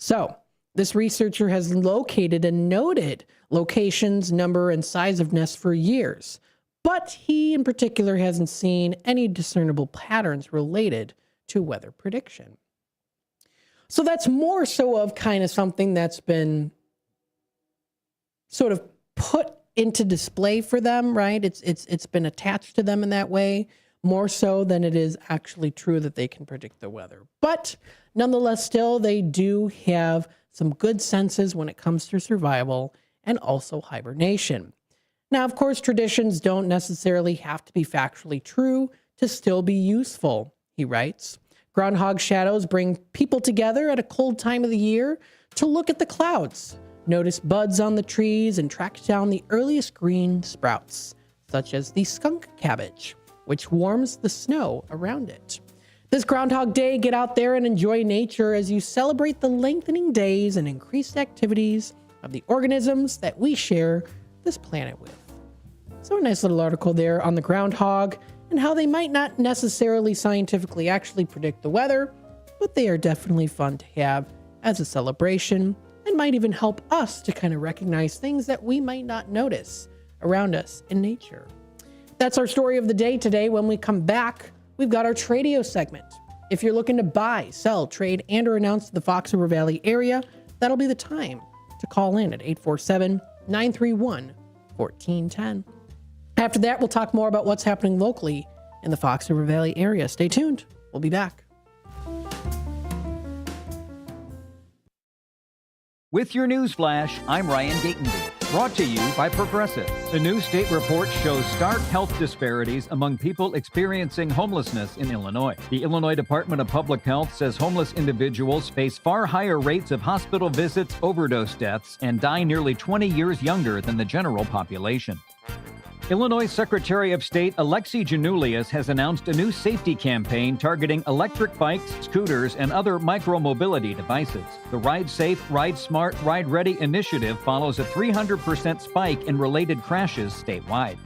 So, this researcher has located and noted locations, number, and size of nests for years, but he in particular hasn't seen any discernible patterns related to weather prediction. So that's more so of kind of something that's been sort of put into display for them, right? It's been attached to them in that way, more so than it is actually true that they can predict the weather. But nonetheless, still, they do have some good senses when it comes to survival and also hibernation. Now, of course, traditions don't necessarily have to be factually true to still be useful, he writes. Groundhog shadows bring people together at a cold time of the year to look at the clouds, notice buds on the trees, and track down the earliest green sprouts, such as the skunk cabbage, which warms the snow around it. This Groundhog Day, get out there and enjoy nature as you celebrate the lengthening days and increased activities of the organisms that we share this planet with. So a nice little article there on the groundhog and how they might not necessarily scientifically actually predict the weather, but they are definitely fun to have as a celebration and might even help us to kind of recognize things that we might not notice around us in nature. That's our story of the day today. When we come back, we've got our Tradio segment. If you're looking to buy, sell, trade, and or announce the Fox River Valley area, that'll be the time to call in at 847-931-1410. After that, we'll talk more about what's happening locally in the Fox River Valley area. Stay tuned. We'll be back. With your news flash, I'm Ryan Gatenby, brought to you by Progressive. The new state report shows stark health disparities among people experiencing homelessness in Illinois. The Illinois Department of Public Health says homeless individuals face far higher rates of hospital visits, overdose deaths, and die nearly 20 years younger than the general population. Illinois Secretary of State Alexi Janulius has announced a new safety campaign targeting electric bikes, scooters, and other micromobility devices. The Ride Safe, Ride Smart, Ride Ready initiative follows a 300% spike in related crashes statewide.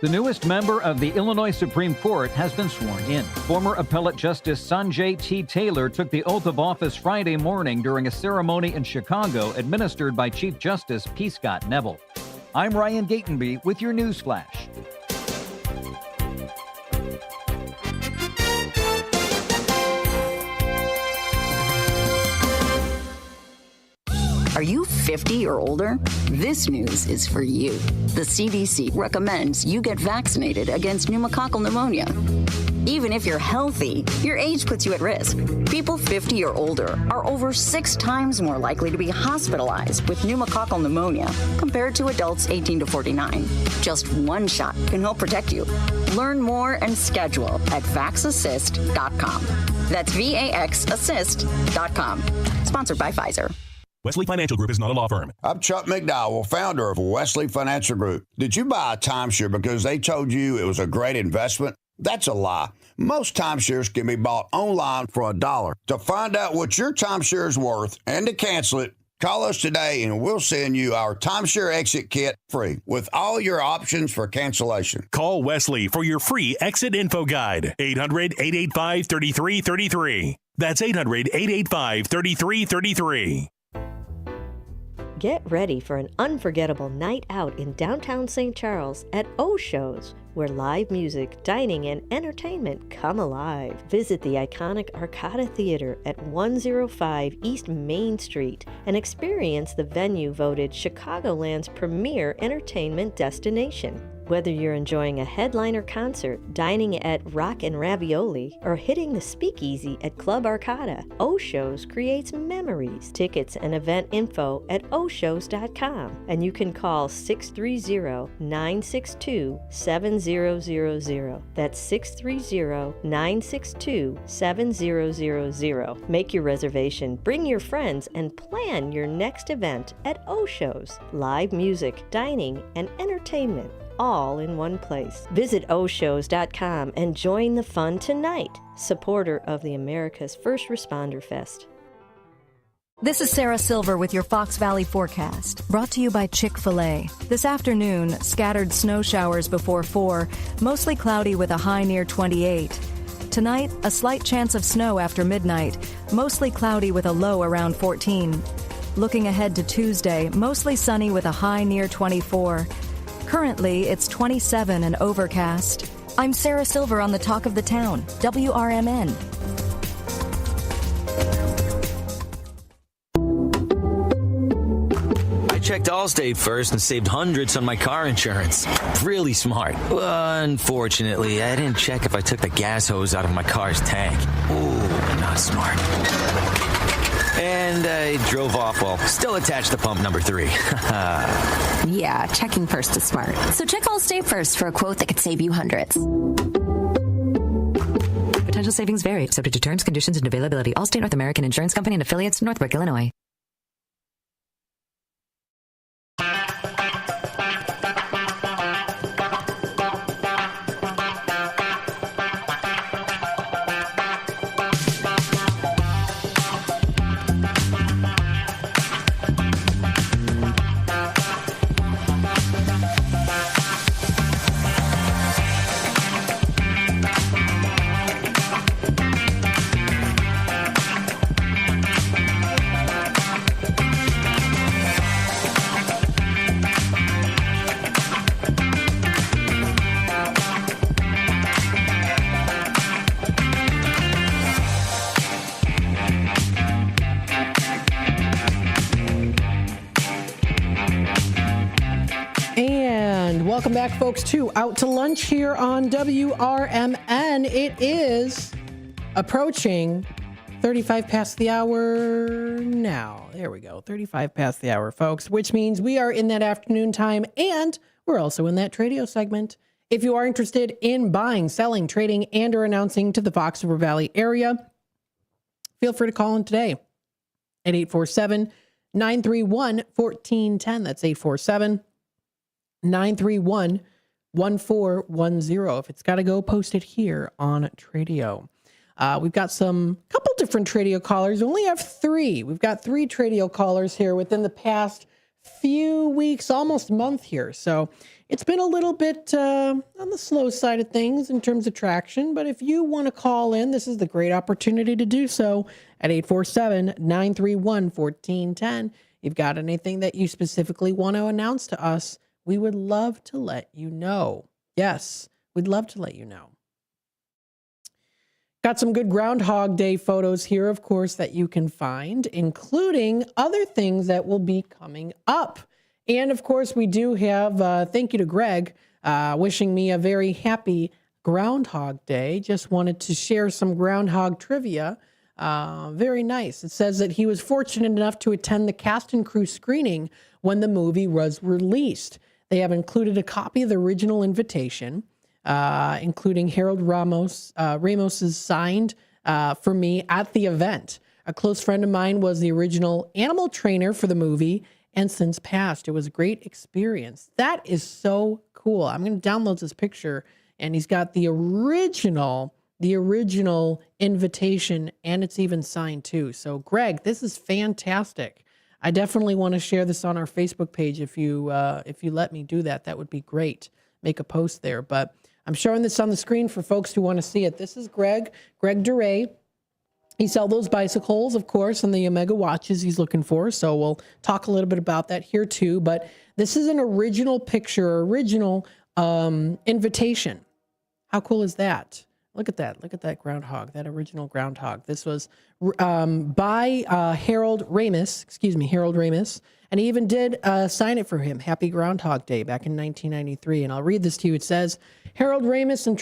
The newest member of the Illinois Supreme Court has been sworn in. Former Appellate Justice Sanjay T. Taylor took the oath of office Friday morning during a ceremony in Chicago administered by Chief Justice P. Scott Neville. I'm Ryan Gatenby with your news flash. Are you 50 or older? This news is for you. The CDC recommends you get vaccinated against pneumococcal pneumonia. Even if you're healthy, your age puts you at risk. People 50 or older are over 6 times more likely to be hospitalized with pneumococcal pneumonia compared to adults 18 to 49. Just one shot can help protect you. Learn more and schedule at vaxassist.com. That's VAXassist.com. Sponsored by Pfizer. Wesley Financial Group is not a law firm. I'm Chuck McDowell, founder of Wesley Financial Group. Did you buy a timeshare because they told you it was a great investment? That's a lie. Most timeshares can be bought online for $1. To find out what your timeshare is worth and to cancel it, call us today and we'll send you our timeshare exit kit free with all your options for cancellation. Call Wesley for your free exit info guide. 800-885-3333. That's 800-885-3333. Get ready for an unforgettable night out in downtown St. Charles at O-Shows, where live music, dining, and entertainment come alive. Visit the iconic Arcada Theater at 105 East Main Street and experience the venue voted Chicagoland's premier entertainment destination. Whether you're enjoying a headliner concert, dining at Rock and Ravioli, or hitting the speakeasy at Club Arcada, O-Shows creates memories. Tickets and event info at oshows.com, and you can call 630-962-7000. That's 630-962-7000. Make your reservation, bring your friends, and plan your next event at O-Shows. Live music, dining, and entertainment, all in one place. Visit oshows.com and join the fun tonight. Supporter of the America's First Responder Fest. This is Sarah Silver with your Fox Valley forecast, brought to you by Chick-fil-A. This afternoon, scattered snow showers before 4, mostly cloudy with a high near 28. Tonight, a slight chance of snow after midnight, mostly cloudy with a low around 14. Looking ahead to Tuesday, mostly sunny with a high near 24. Currently, it's 27 and overcast. I'm Sarah Silver on the Talk of the Town, WRMN. I checked Allstate first and saved hundreds on my car insurance. Really smart. Unfortunately, I didn't check if I took the gas hose out of my car's tank. Ooh, not smart. And I drove off while still attached to pump number 3. Yeah, checking first is smart. So check Allstate first for a quote that could save you hundreds. Potential savings vary, subject to terms, conditions, and availability. Allstate North American Insurance Company and affiliates, Northbrook, Illinois. Welcome back, folks, to Out to Lunch here on WRMN. It is approaching 35 past the hour now. There we go. 35 past the hour, folks, which means we are in that afternoon time, and we're also in that Tradio segment. If you are interested in buying, selling, trading, and or announcing to the Fox River Valley area, feel free to call in today at 847-931-1410. That's 847-931-1410. If it's got to go, post it here on Tradio. We've got couple different Tradio callers. We only have three. We've got three Tradio callers here within the past few weeks, almost month here. So it's been a little bit on the slow side of things in terms of traction. But if you want to call in, this is the great opportunity to do so at 847-931-1410. You've got anything that you specifically want to announce to us, we would love to let you know. Yes, we'd love to let you know. Got some good Groundhog Day photos here, of course, that you can find, including other things that will be coming up. And, of course, we do have, thank you to Greg, wishing me a very happy Groundhog Day. Just wanted to share some Groundhog trivia. Very nice. It says that he was fortunate enough to attend the cast and crew screening when the movie was released. They have included a copy of the original invitation, including Harold Ramos's signed for me at the event. A close friend of mine was the original animal trainer for the movie and since passed. It was a great experience. That is so cool. I'm going to download this picture, and he's got the original invitation, and it's even signed too. So Greg, this is fantastic. I definitely want to share this on our Facebook page. If you let me do that, that would be great. Make a post there, but I'm showing this on the screen for folks who want to see it. This is Greg Duray. He sells those bicycles, of course, and the Omega watches he's looking for. So we'll talk a little bit about that here too. But this is an original picture, invitation. How cool is that? Look at that. Look at that groundhog, that original groundhog. This was by Harold Ramis. And he even did sign it for him. Happy Groundhog Day back in 1993. And I'll read this to you. It says, Harold Ramis and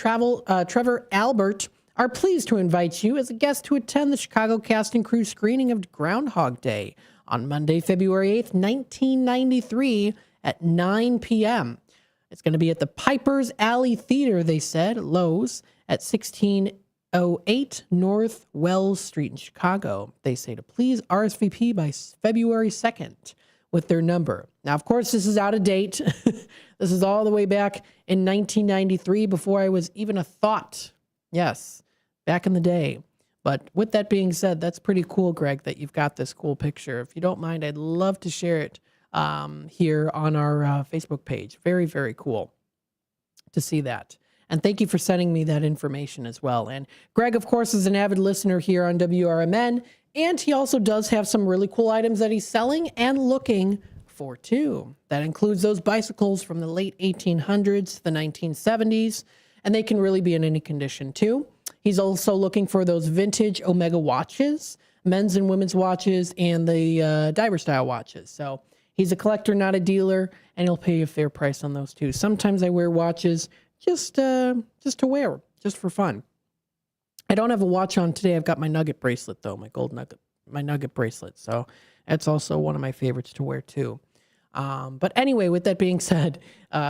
Trevor Albert are pleased to invite you as a guest to attend the Chicago Cast and Crew screening of Groundhog Day on Monday, February 8th, 1993 at 9 p.m. It's going to be at the Piper's Alley Theater, they said, Lowe's, at 1608 North Wells Street in Chicago. They say to please RSVP by February 2nd with their number. Now, of course, this is out of date. This is all the way back in 1993 before I was even a thought. Yes, back in the day. But with that being said, that's pretty cool, Greg, that you've got this cool picture. If you don't mind, I'd love to share it here on our Facebook page. Very, very cool to see that. And thank you for sending me that information as well. And Greg, of course, is an avid listener here on WRMN, and he also does have some really cool items that he's selling and looking for too. That includes those bicycles from the late 1800s to the 1970s, and they can really be in any condition too. He's also looking for those vintage Omega watches, men's and women's watches, and the diver style watches. So he's a collector, not a dealer, and he'll pay you a fair price on those too. Sometimes I wear watches just to wear, just for fun. I don't have a watch on today. I've got my nugget bracelet though, my nugget bracelet. So that's also one of my favorites to wear too. But anyway, with that being said,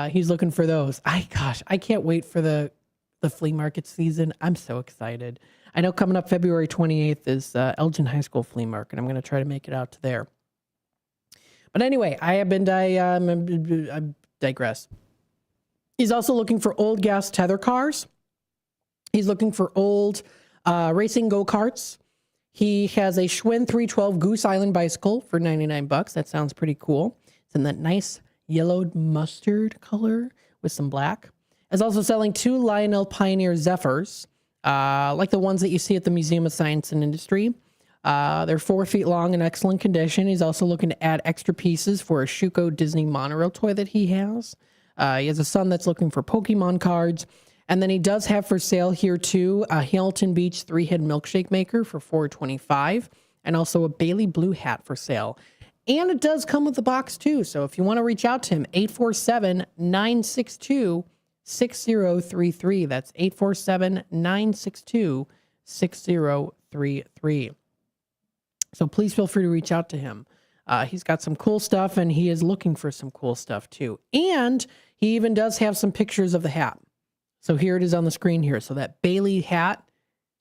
he's looking for those. I can't wait for the flea market season. I'm so excited. I know coming up February 28th is Elgin High School flea market. I'm going to try to make it out to there. But anyway, I digress. He's also looking for old gas tether cars. He's looking for old racing go-karts. He has a Schwinn 312 Goose Island bicycle for $99. That sounds pretty cool. It's in that nice yellowed mustard color with some black. He's also selling 2 Lionel Pioneer Zephyrs, like the ones that you see at the Museum of Science and Industry. They're 4 feet long in excellent condition. He's also looking to add extra pieces for a Schuco Disney monorail toy that he has. He has a son that's looking for Pokemon cards. And then he does have for sale here too a Hamilton Beach 3-head milkshake maker for $4.25, and also a Bailey Blue hat for sale. And it does come with the box, too. So if you want to reach out to him, 847-962-6033. That's 847-962-6033. So please feel free to reach out to him. He's got some cool stuff, and he is looking for some cool stuff, too. And he even does have some pictures of the hat. So here it is on the screen here. So that Bailey hat,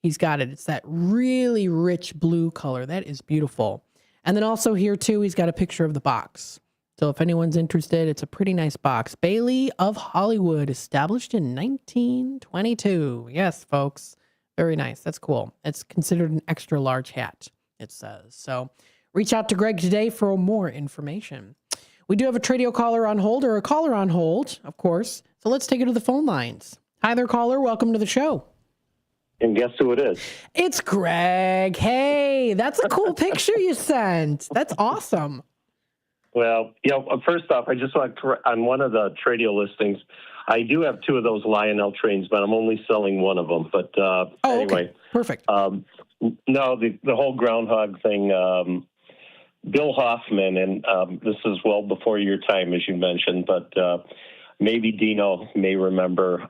he's got it. It's that really rich blue color. That is beautiful. And then also here, too, he's got a picture of the box. So if anyone's interested, it's a pretty nice box. Bailey of Hollywood, established in 1922. Yes, folks. Very nice. That's cool. It's considered an extra large hat, it says. So reach out to Greg today for more information. We do have a Tradio caller on hold, or a caller on hold, of course. So let's take it to the phone lines. Hi there, caller. Welcome to the show. And guess who it is? It's Greg. Hey, that's a cool picture you sent. That's awesome. Well, first off, I just want to correct on one of the Tradio listings. I do have two of those Lionel trains, but I'm only selling one of them. But anyway. Okay. Perfect. No, the whole Groundhog thing, Bill Hoffman, and this is well before your time, as you mentioned, but maybe Dino may remember.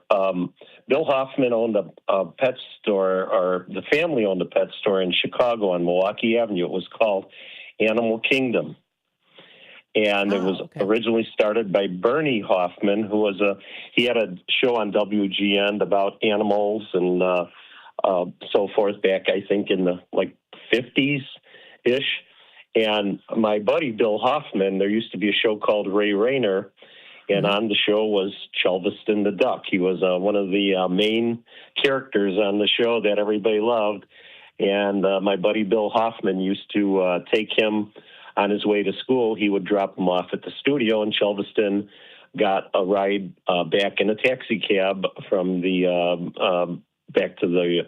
Bill Hoffman owned a pet store, or the family owned a pet store in Chicago on Milwaukee Avenue. It was called Animal Kingdom. And it was originally started by Bernie Hoffman, who was he had a show on WGN about animals and so forth back, I think, in the 50s-ish. And my buddy Bill Hoffman, there used to be a show called Ray Rayner, and on the show was Chelveston the Duck. He was one of the main characters on the show that everybody loved. And my buddy Bill Hoffman used to take him on his way to school. He would drop him off at the studio, and Chelveston got a ride back in a taxi cab from the back to the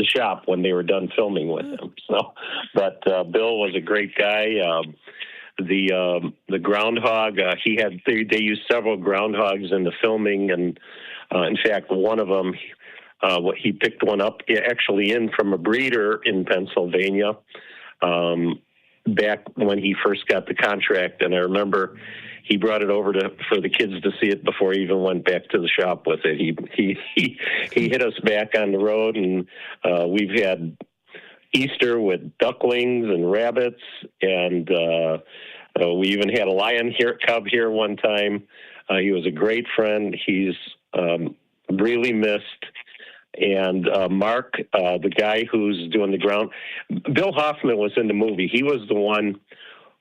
shop when they were done filming with him. So, but Bill was a great guy. The Groundhog, they used several Groundhogs in the filming, and in fact, one of them, he picked one up actually in from a breeder in Pennsylvania back when he first got the contract. And I remember he brought it over for the kids to see it before he even went back to the shop with it. He hit us back on the road, and we've had Easter with ducklings and rabbits, and we even had a lion cub here one time. He was a great friend. He's really missed. And Mark, the guy who's doing the ground, Bill Hoffman was in the movie. He was the one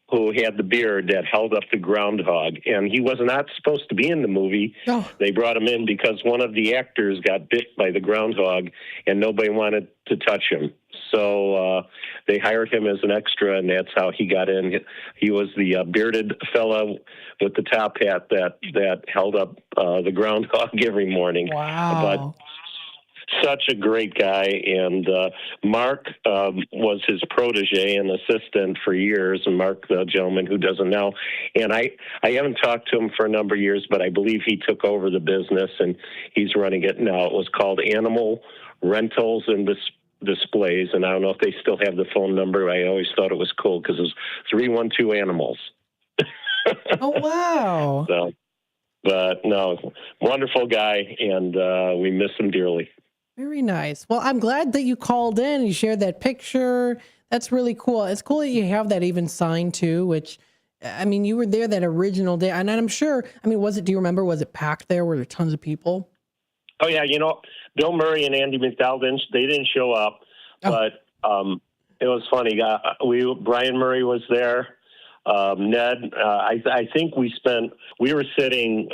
who had the beard that held up the Groundhog, and he was not supposed to be in the movie. Oh. They brought him in because one of the actors got bit by the Groundhog, and nobody wanted to touch him. So they hired him as an extra, and that's how he got in. He was the bearded fellow with the top hat that held up the Groundhog every morning. Wow. But such a great guy, and Mark was his protege and assistant for years, and Mark, the gentleman who does it now. And I haven't talked to him for a number of years, but I believe he took over the business, and he's running it now. It was called Animal Rentals and Displays, and I don't know if they still have the phone number. I always thought it was cool because it was 312 Animals. Oh, wow. So, but no, wonderful guy, and we miss him dearly. Very nice. Well, I'm glad that you called in and you shared that picture. That's really cool. It's cool that you have that even signed too, which, I mean, you were there that original day. And I'm sure, I mean, do you remember, was it packed there? Were there tons of people? Oh, yeah. Bill Murray and Andy McDowell, they didn't show up, but it was funny. Brian Murray was there. Ned, I think we were sitting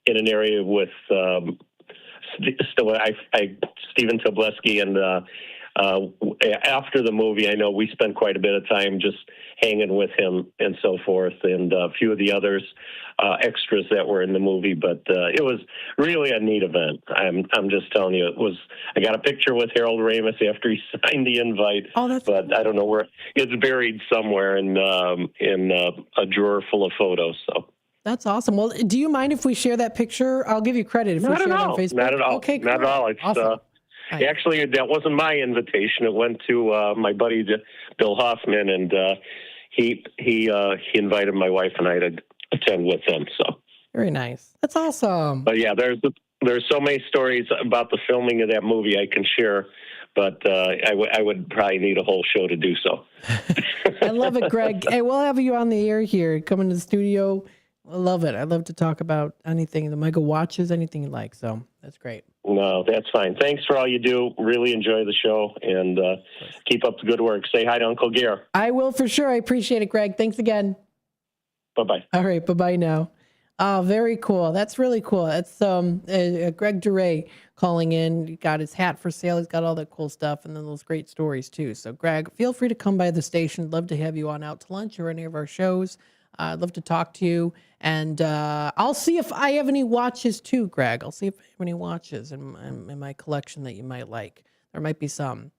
in an area with Stephen Tobleski, and after the movie, I know we spent quite a bit of time just hanging with him and so forth, and a few of the others extras that were in the movie. But it was really a neat event. I'm just telling you, I got a picture with Harold Ramis after he signed the invite, but I don't know where it's buried somewhere in a drawer full of photos. So. That's awesome. Well, do you mind if we share that picture? I'll give you credit if we share it on Facebook. Not at all. Okay, not at all. It's awesome. Actually, that wasn't my invitation. It went to my buddy Bill Hoffman, and he invited my wife and I to attend with him. So very nice. That's awesome. But yeah, there's so many stories about the filming of that movie I can share, but I would probably need a whole show to do so. I love it, Greg. Hey, we'll have you on the air here. Come into the studio. I love it. I love to talk about anything, the Mega Watches, anything you like. So that's great. No, that's fine. Thanks for all you do. Really enjoy the show, and keep up the good work. Say hi to Uncle Gare. I will for sure. I appreciate it, Greg. Thanks again. Bye-bye. All right. Bye-bye now. Oh, very cool. That's really cool. That's Greg DeRay calling in. He got his hat for sale. He's got all that cool stuff and then those great stories too. So Greg, feel free to come by the station. Love to have you on Out to Lunch or any of our shows. I'd love to talk to you. And I'll see if I have any watches too, Greg. I'll see if I have any watches in my collection that you might like. There might be some.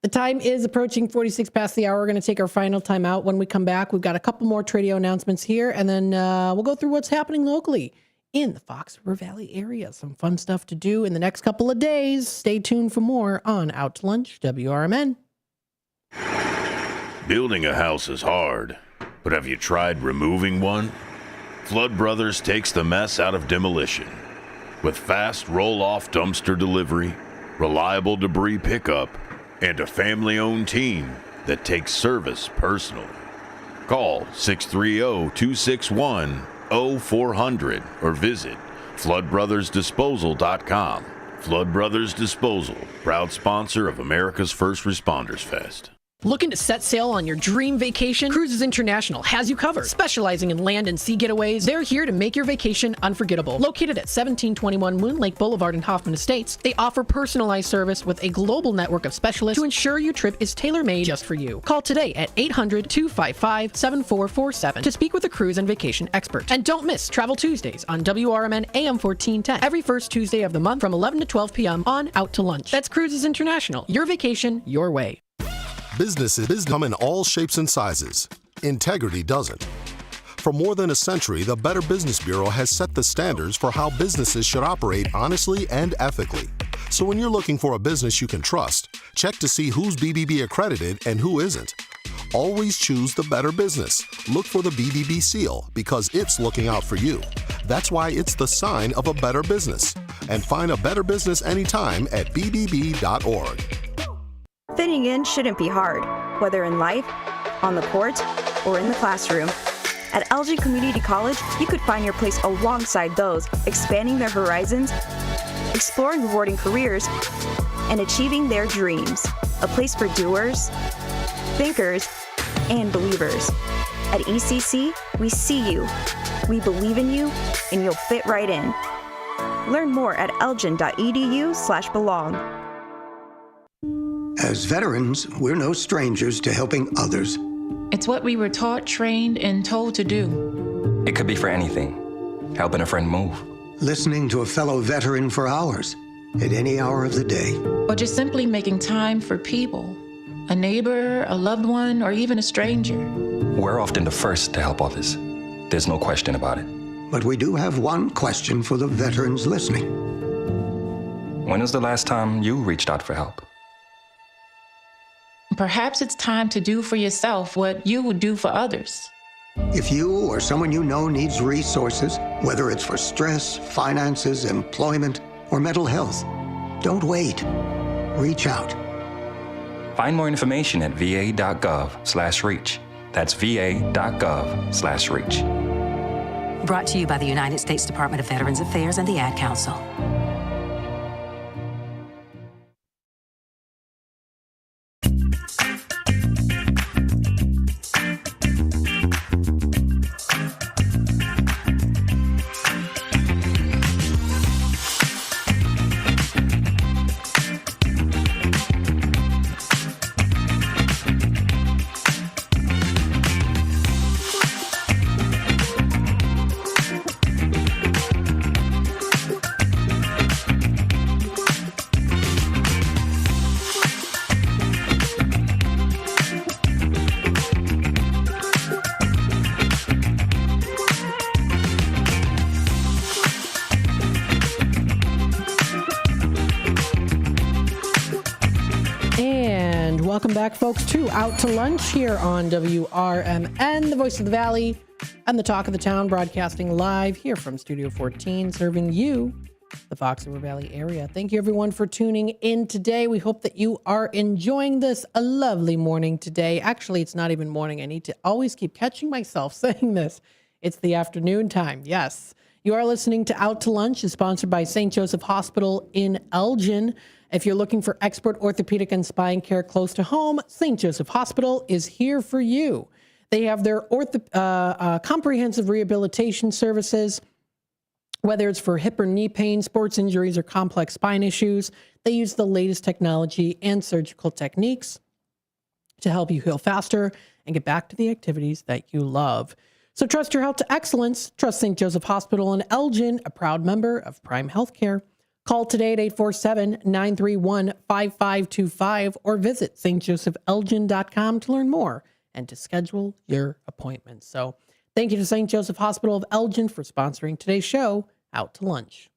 The time is approaching 46 past the hour. We're going to take our final time out. When we come back, we've got a couple more Tradio announcements here, and then we'll go through what's happening locally in the Fox River Valley area. Some fun stuff to do in the next couple of days. Stay tuned for more on Out to Lunch, WRMN. Building a house is hard, but have you tried removing one? Flood Brothers takes the mess out of demolition. With fast roll-off dumpster delivery, reliable debris pickup, and a family-owned team that takes service personally. Call 630-261-0400 or visit floodbrothersdisposal.com. Flood Brothers Disposal, proud sponsor of America's First Responders Fest. Looking to set sail on your dream vacation? Cruises International has you covered. Specializing in land and sea getaways, they're here to make your vacation unforgettable. Located at 1721 Moon Lake Boulevard in Hoffman Estates, they offer personalized service with a global network of specialists to ensure your trip is tailor-made just for you. Call today at 800-255-7447 to speak with a cruise and vacation expert. And don't miss Travel Tuesdays on WRMN AM 1410 every first Tuesday of the month from 11 to 12 p.m. on Out to Lunch. That's Cruises International. Your vacation, your way. Businesses come in all shapes and sizes. Integrity doesn't. For more than a century, the Better Business Bureau has set the standards for how businesses should operate honestly and ethically. So when you're looking for a business you can trust, check to see who's BBB accredited and who isn't. Always choose the Better Business. Look for the BBB seal because it's looking out for you. That's why it's the sign of a better business. And find a better business anytime at bbb.org. Fitting in shouldn't be hard, whether in life, on the court, or in the classroom. At Elgin Community College, you could find your place alongside those expanding their horizons, exploring rewarding careers, and achieving their dreams. A place for doers, thinkers, and believers. At ECC, we see you, we believe in you, and you'll fit right in. Learn more at elgin.edu/belong. As veterans, we're no strangers to helping others. It's what we were taught, trained, and told to do. It could be for anything. Helping a friend move. Listening to a fellow veteran for hours, at any hour of the day. Or just simply making time for people. A neighbor, a loved one, or even a stranger. We're often the first to help others. There's no question about it. But we do have one question for the veterans listening. When was the last time you reached out for help? Perhaps it's time to do for yourself what you would do for others. If you or someone you know needs resources, whether it's for stress, finances, employment, or mental health, don't wait. Reach out. Find more information at va.gov/reach. That's va.gov/reach. Brought to you by the United States Department of Veterans Affairs and the Ad Council. Welcome back, folks, to Out to Lunch here on WRMN, the voice of the Valley and the talk of the town, broadcasting live here from Studio 14, serving you, the Fox River Valley area. Thank you, everyone, for tuning in today. We hope that you are enjoying this a lovely morning today. Actually, it's not even morning. I need to always keep catching myself saying this. It's the afternoon time. Yes. You are listening to Out to Lunch, is sponsored by St. Joseph Hospital in Elgin. If you're looking for expert orthopedic and spine care close to home, St. Joseph Hospital is here for you. They have their comprehensive rehabilitation services, whether it's for hip or knee pain, sports injuries, or complex spine issues. They use the latest technology and surgical techniques to help you heal faster and get back to the activities that you love. So trust your health to excellence. Trust St. Joseph Hospital in Elgin, a proud member of Prime Healthcare. Call today at 847-931-5525 or visit stjosephelgin.com to learn more and to schedule your appointment. So thank you to St. Joseph Hospital of Elgin for sponsoring today's show, Out to Lunch.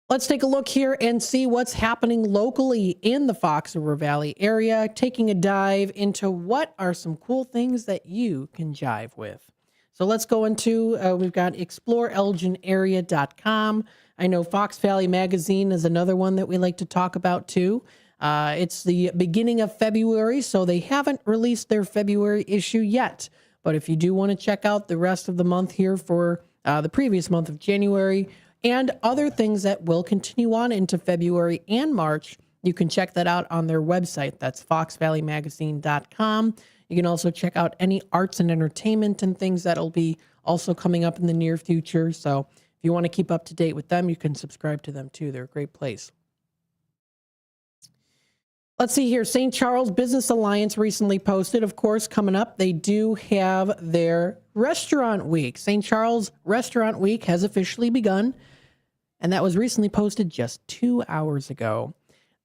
Let's take a look here and see what's happening locally in the Fox River Valley area, taking a dive into what are some cool things that you can jive with. So let's go into, we've got exploreelginarea.com. I know Fox Valley Magazine is another one that we like to talk about too. It's the beginning of February, so they haven't released their February issue yet. But if you do want to check out the rest of the month here for the previous month of January, and other things that will continue on into February and March, you can check that out on their website. That's foxvalleymagazine.com. You can also check out any arts and entertainment and things that'll be also coming up in the near future. So if you want to keep up to date with them, you can subscribe to them too. They're a great place. Let's see here. St. Charles Business Alliance recently posted, of course, coming up, they do have their Restaurant Week. St. Charles Restaurant Week has officially begun, and that was recently posted just 2 hours ago.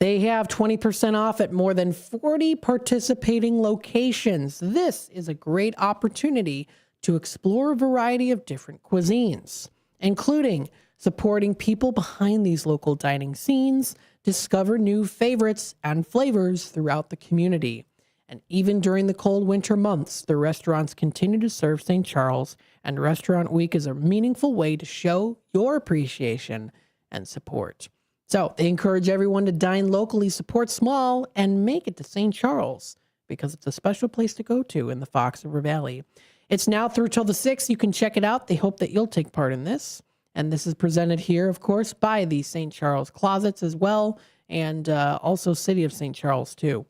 They have 20% off at more than 40 participating locations. This is a great opportunity to explore a variety of different cuisines, including supporting people behind these local dining scenes, discover new favorites and flavors throughout the community. And even during the cold winter months, the restaurants continue to serve St. Charles, and Restaurant Week is a meaningful way to show your appreciation and support. So they encourage everyone to dine locally, support small, and make it to St. Charles because it's a special place to go to in the Fox River Valley. It's now through till the 6th. You can check it out. They hope that you'll take part in this. And this is presented here, of course, by the St. Charles Closets as well, and also City of St. Charles, too.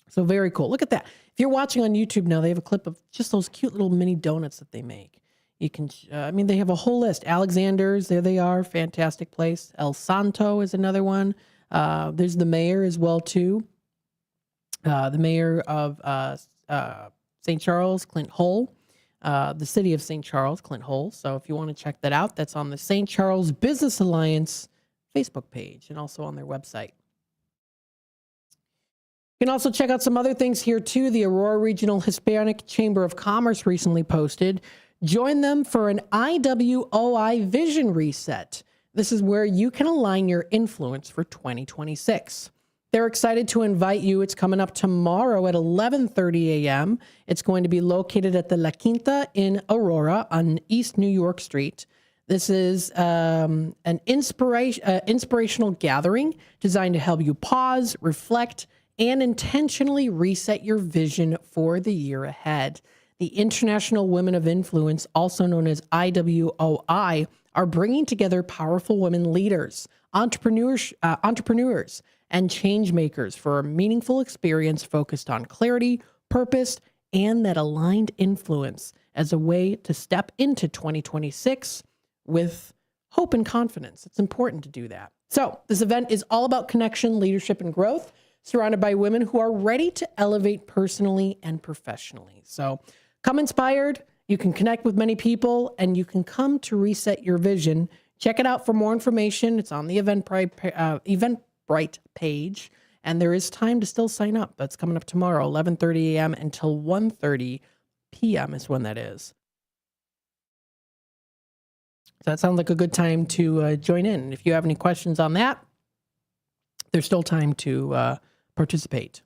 So very cool. Look at that. If you're watching on YouTube now, they have a clip of just those cute little mini donuts that they make. You can, they have a whole list. Alexander's, there they are. Fantastic place. El Santo is another one. There's the mayor as well, too. The mayor of St. Charles, Clint Hull. The City of St. Charles, Clint Hull. So if you want to check that out, that's on the St. Charles Business Alliance Facebook page and also on their website. You can also check out some other things here too. The Aurora Regional Hispanic Chamber of Commerce recently posted, join them for an IWOI Vision Reset. This is where you can align your influence for 2026. They're excited to invite you. It's coming up tomorrow at 11:30 a.m. It's going to be located at the La Quinta in Aurora on East New York Street. This is an inspirational gathering designed to help you pause, reflect, and intentionally reset your vision for the year ahead. The International Women of Influence, also known as IWOI, are bringing together powerful women leaders, entrepreneurs, and change makers for a meaningful experience focused on clarity, purpose, and that aligned influence as a way to step into 2026 with hope and confidence. It's important to do that. So this event is all about connection, leadership, and growth, surrounded by women who are ready to elevate personally and professionally. So come inspired. You can connect with many people, and you can come to reset your vision. Check it out for more information. It's on the Eventbrite page, and there is time to still sign up. That's coming up tomorrow, 11:30 a.m. until 1:30 p.m. is when that is. So that sounds like a good time to join in. If you have any questions on that, there's still time to participate.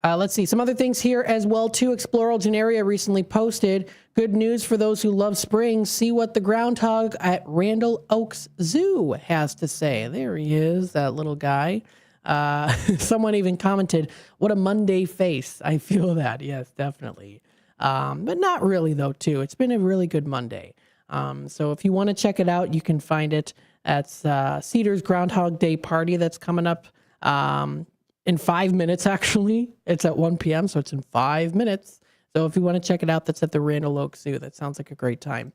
Let's see some other things here as well too. Explore Elgin area recently posted good news for those who love spring. See what the groundhog at Randall Oaks Zoo has to say. There he is, that little guy. Someone even commented, "What a Monday face." I feel that, yes, definitely, but not really though. Too, it's been a really good Monday. So if you want to check it out, you can find it at Cedar's Groundhog Day party that's coming up. In 5 minutes, actually. It's at 1 p.m., so it's in 5 minutes. So if you want to check it out, that's at the Randall Oaks Zoo. That sounds like a great time.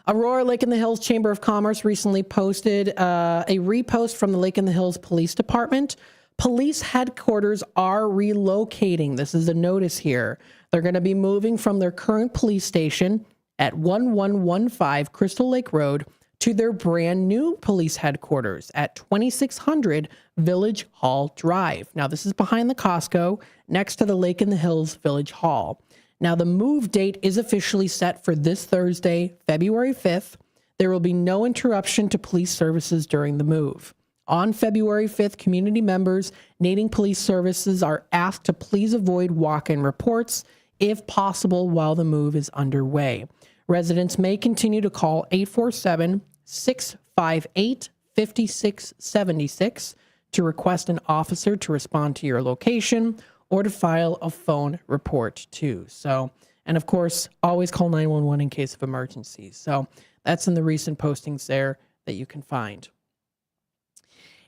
Aurora Lake in the Hills Chamber of Commerce recently posted a repost from the Lake in the Hills Police Department. Police headquarters are relocating. This is a notice here. They're going to be moving from their current police station at 1115 Crystal Lake Road to their brand new police headquarters at 2600 Village Hall Drive. Now, this is behind the Costco, next to the Lake in the Hills Village Hall. Now, the move date is officially set for this Thursday, February 5th. There will be no interruption to police services during the move. On February 5th, community members needing police services are asked to please avoid walk-in reports if possible while the move is underway. Residents may continue to call 847-658-5676 to request an officer to respond to your location or to file a phone report too. So, and of course, always call 911 in case of emergencies. So that's in the recent postings there that you can find.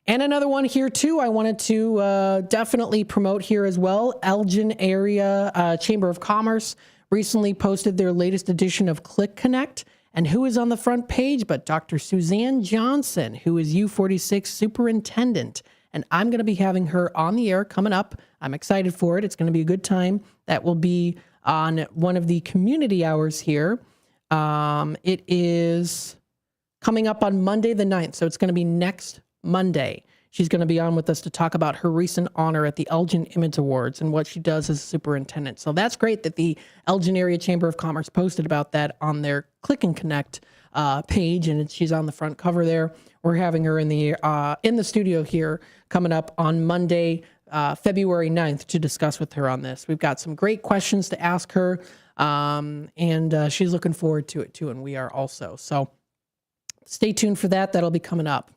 And another one here too, I wanted to definitely promote here as well. Elgin area Chamber of Commerce recently posted their latest edition of Click Connect. And who is on the front page but Dr. Suzanne Johnson, who is U46 superintendent. And I'm going to be having her on the air coming up. I'm excited for it. It's going to be a good time. That will be on one of the community hours here. It is coming up on Monday the 9th. So it's going to be next Monday. She's going to be on with us to talk about her recent honor at the Elgin Image Awards and what she does as a superintendent. So that's great that the Elgin Area Chamber of Commerce posted about that on their Click and Connect page, and she's on the front cover there. We're having her in the studio here coming up on Monday, February 9th to discuss with her on this. We've got some great questions to ask her, and she's looking forward to it too, and we are also. So stay tuned for that. That'll be coming up.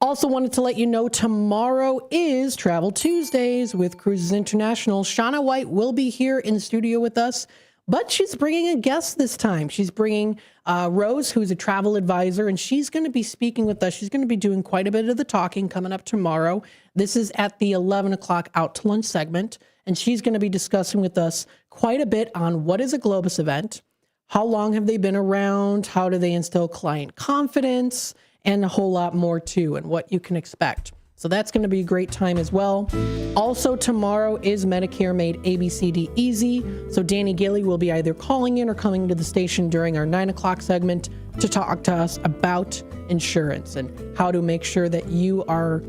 Also wanted to let you know tomorrow is Travel Tuesdays with Cruises International. Shauna White will be here in the studio with us, but she's bringing a guest this time. She's bringing Rose, who's a travel advisor, and she's going to be speaking with us. She's going to be doing quite a bit of the talking coming up tomorrow. This is at the 11 o'clock Out to Lunch segment, and she's going to be discussing with us quite a bit on what is a Globus event, how long have they been around, how do they instill client confidence, and a whole lot more too, and what you can expect. So that's going to be a great time as well. Also tomorrow is Medicare Made ABCD Easy. So Danny Gilly will be either calling in or coming to the station during our 9 o'clock segment to talk to us about insurance and how to make sure that you are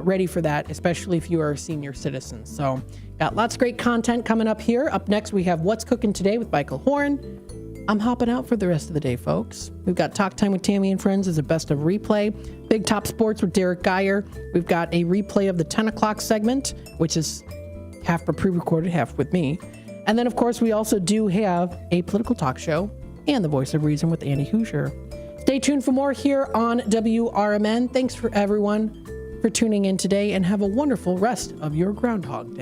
ready for that, especially if you are a senior citizen. So got lots of great content coming up here. Up next, we have What's Cooking Today with Michael Horn. I'm hopping out for the rest of the day, folks. We've got Talk Time with Tammy and Friends as a best of replay. Big Top Sports with Derek Geyer. We've got a replay of the 10 o'clock segment, which is half pre-recorded, half with me. And then, of course, we also do have a political talk show and the Voice of Reason with Andy Hoosier. Stay tuned for more here on WRMN. Thanks for everyone for tuning in today, and have a wonderful rest of your Groundhog Day.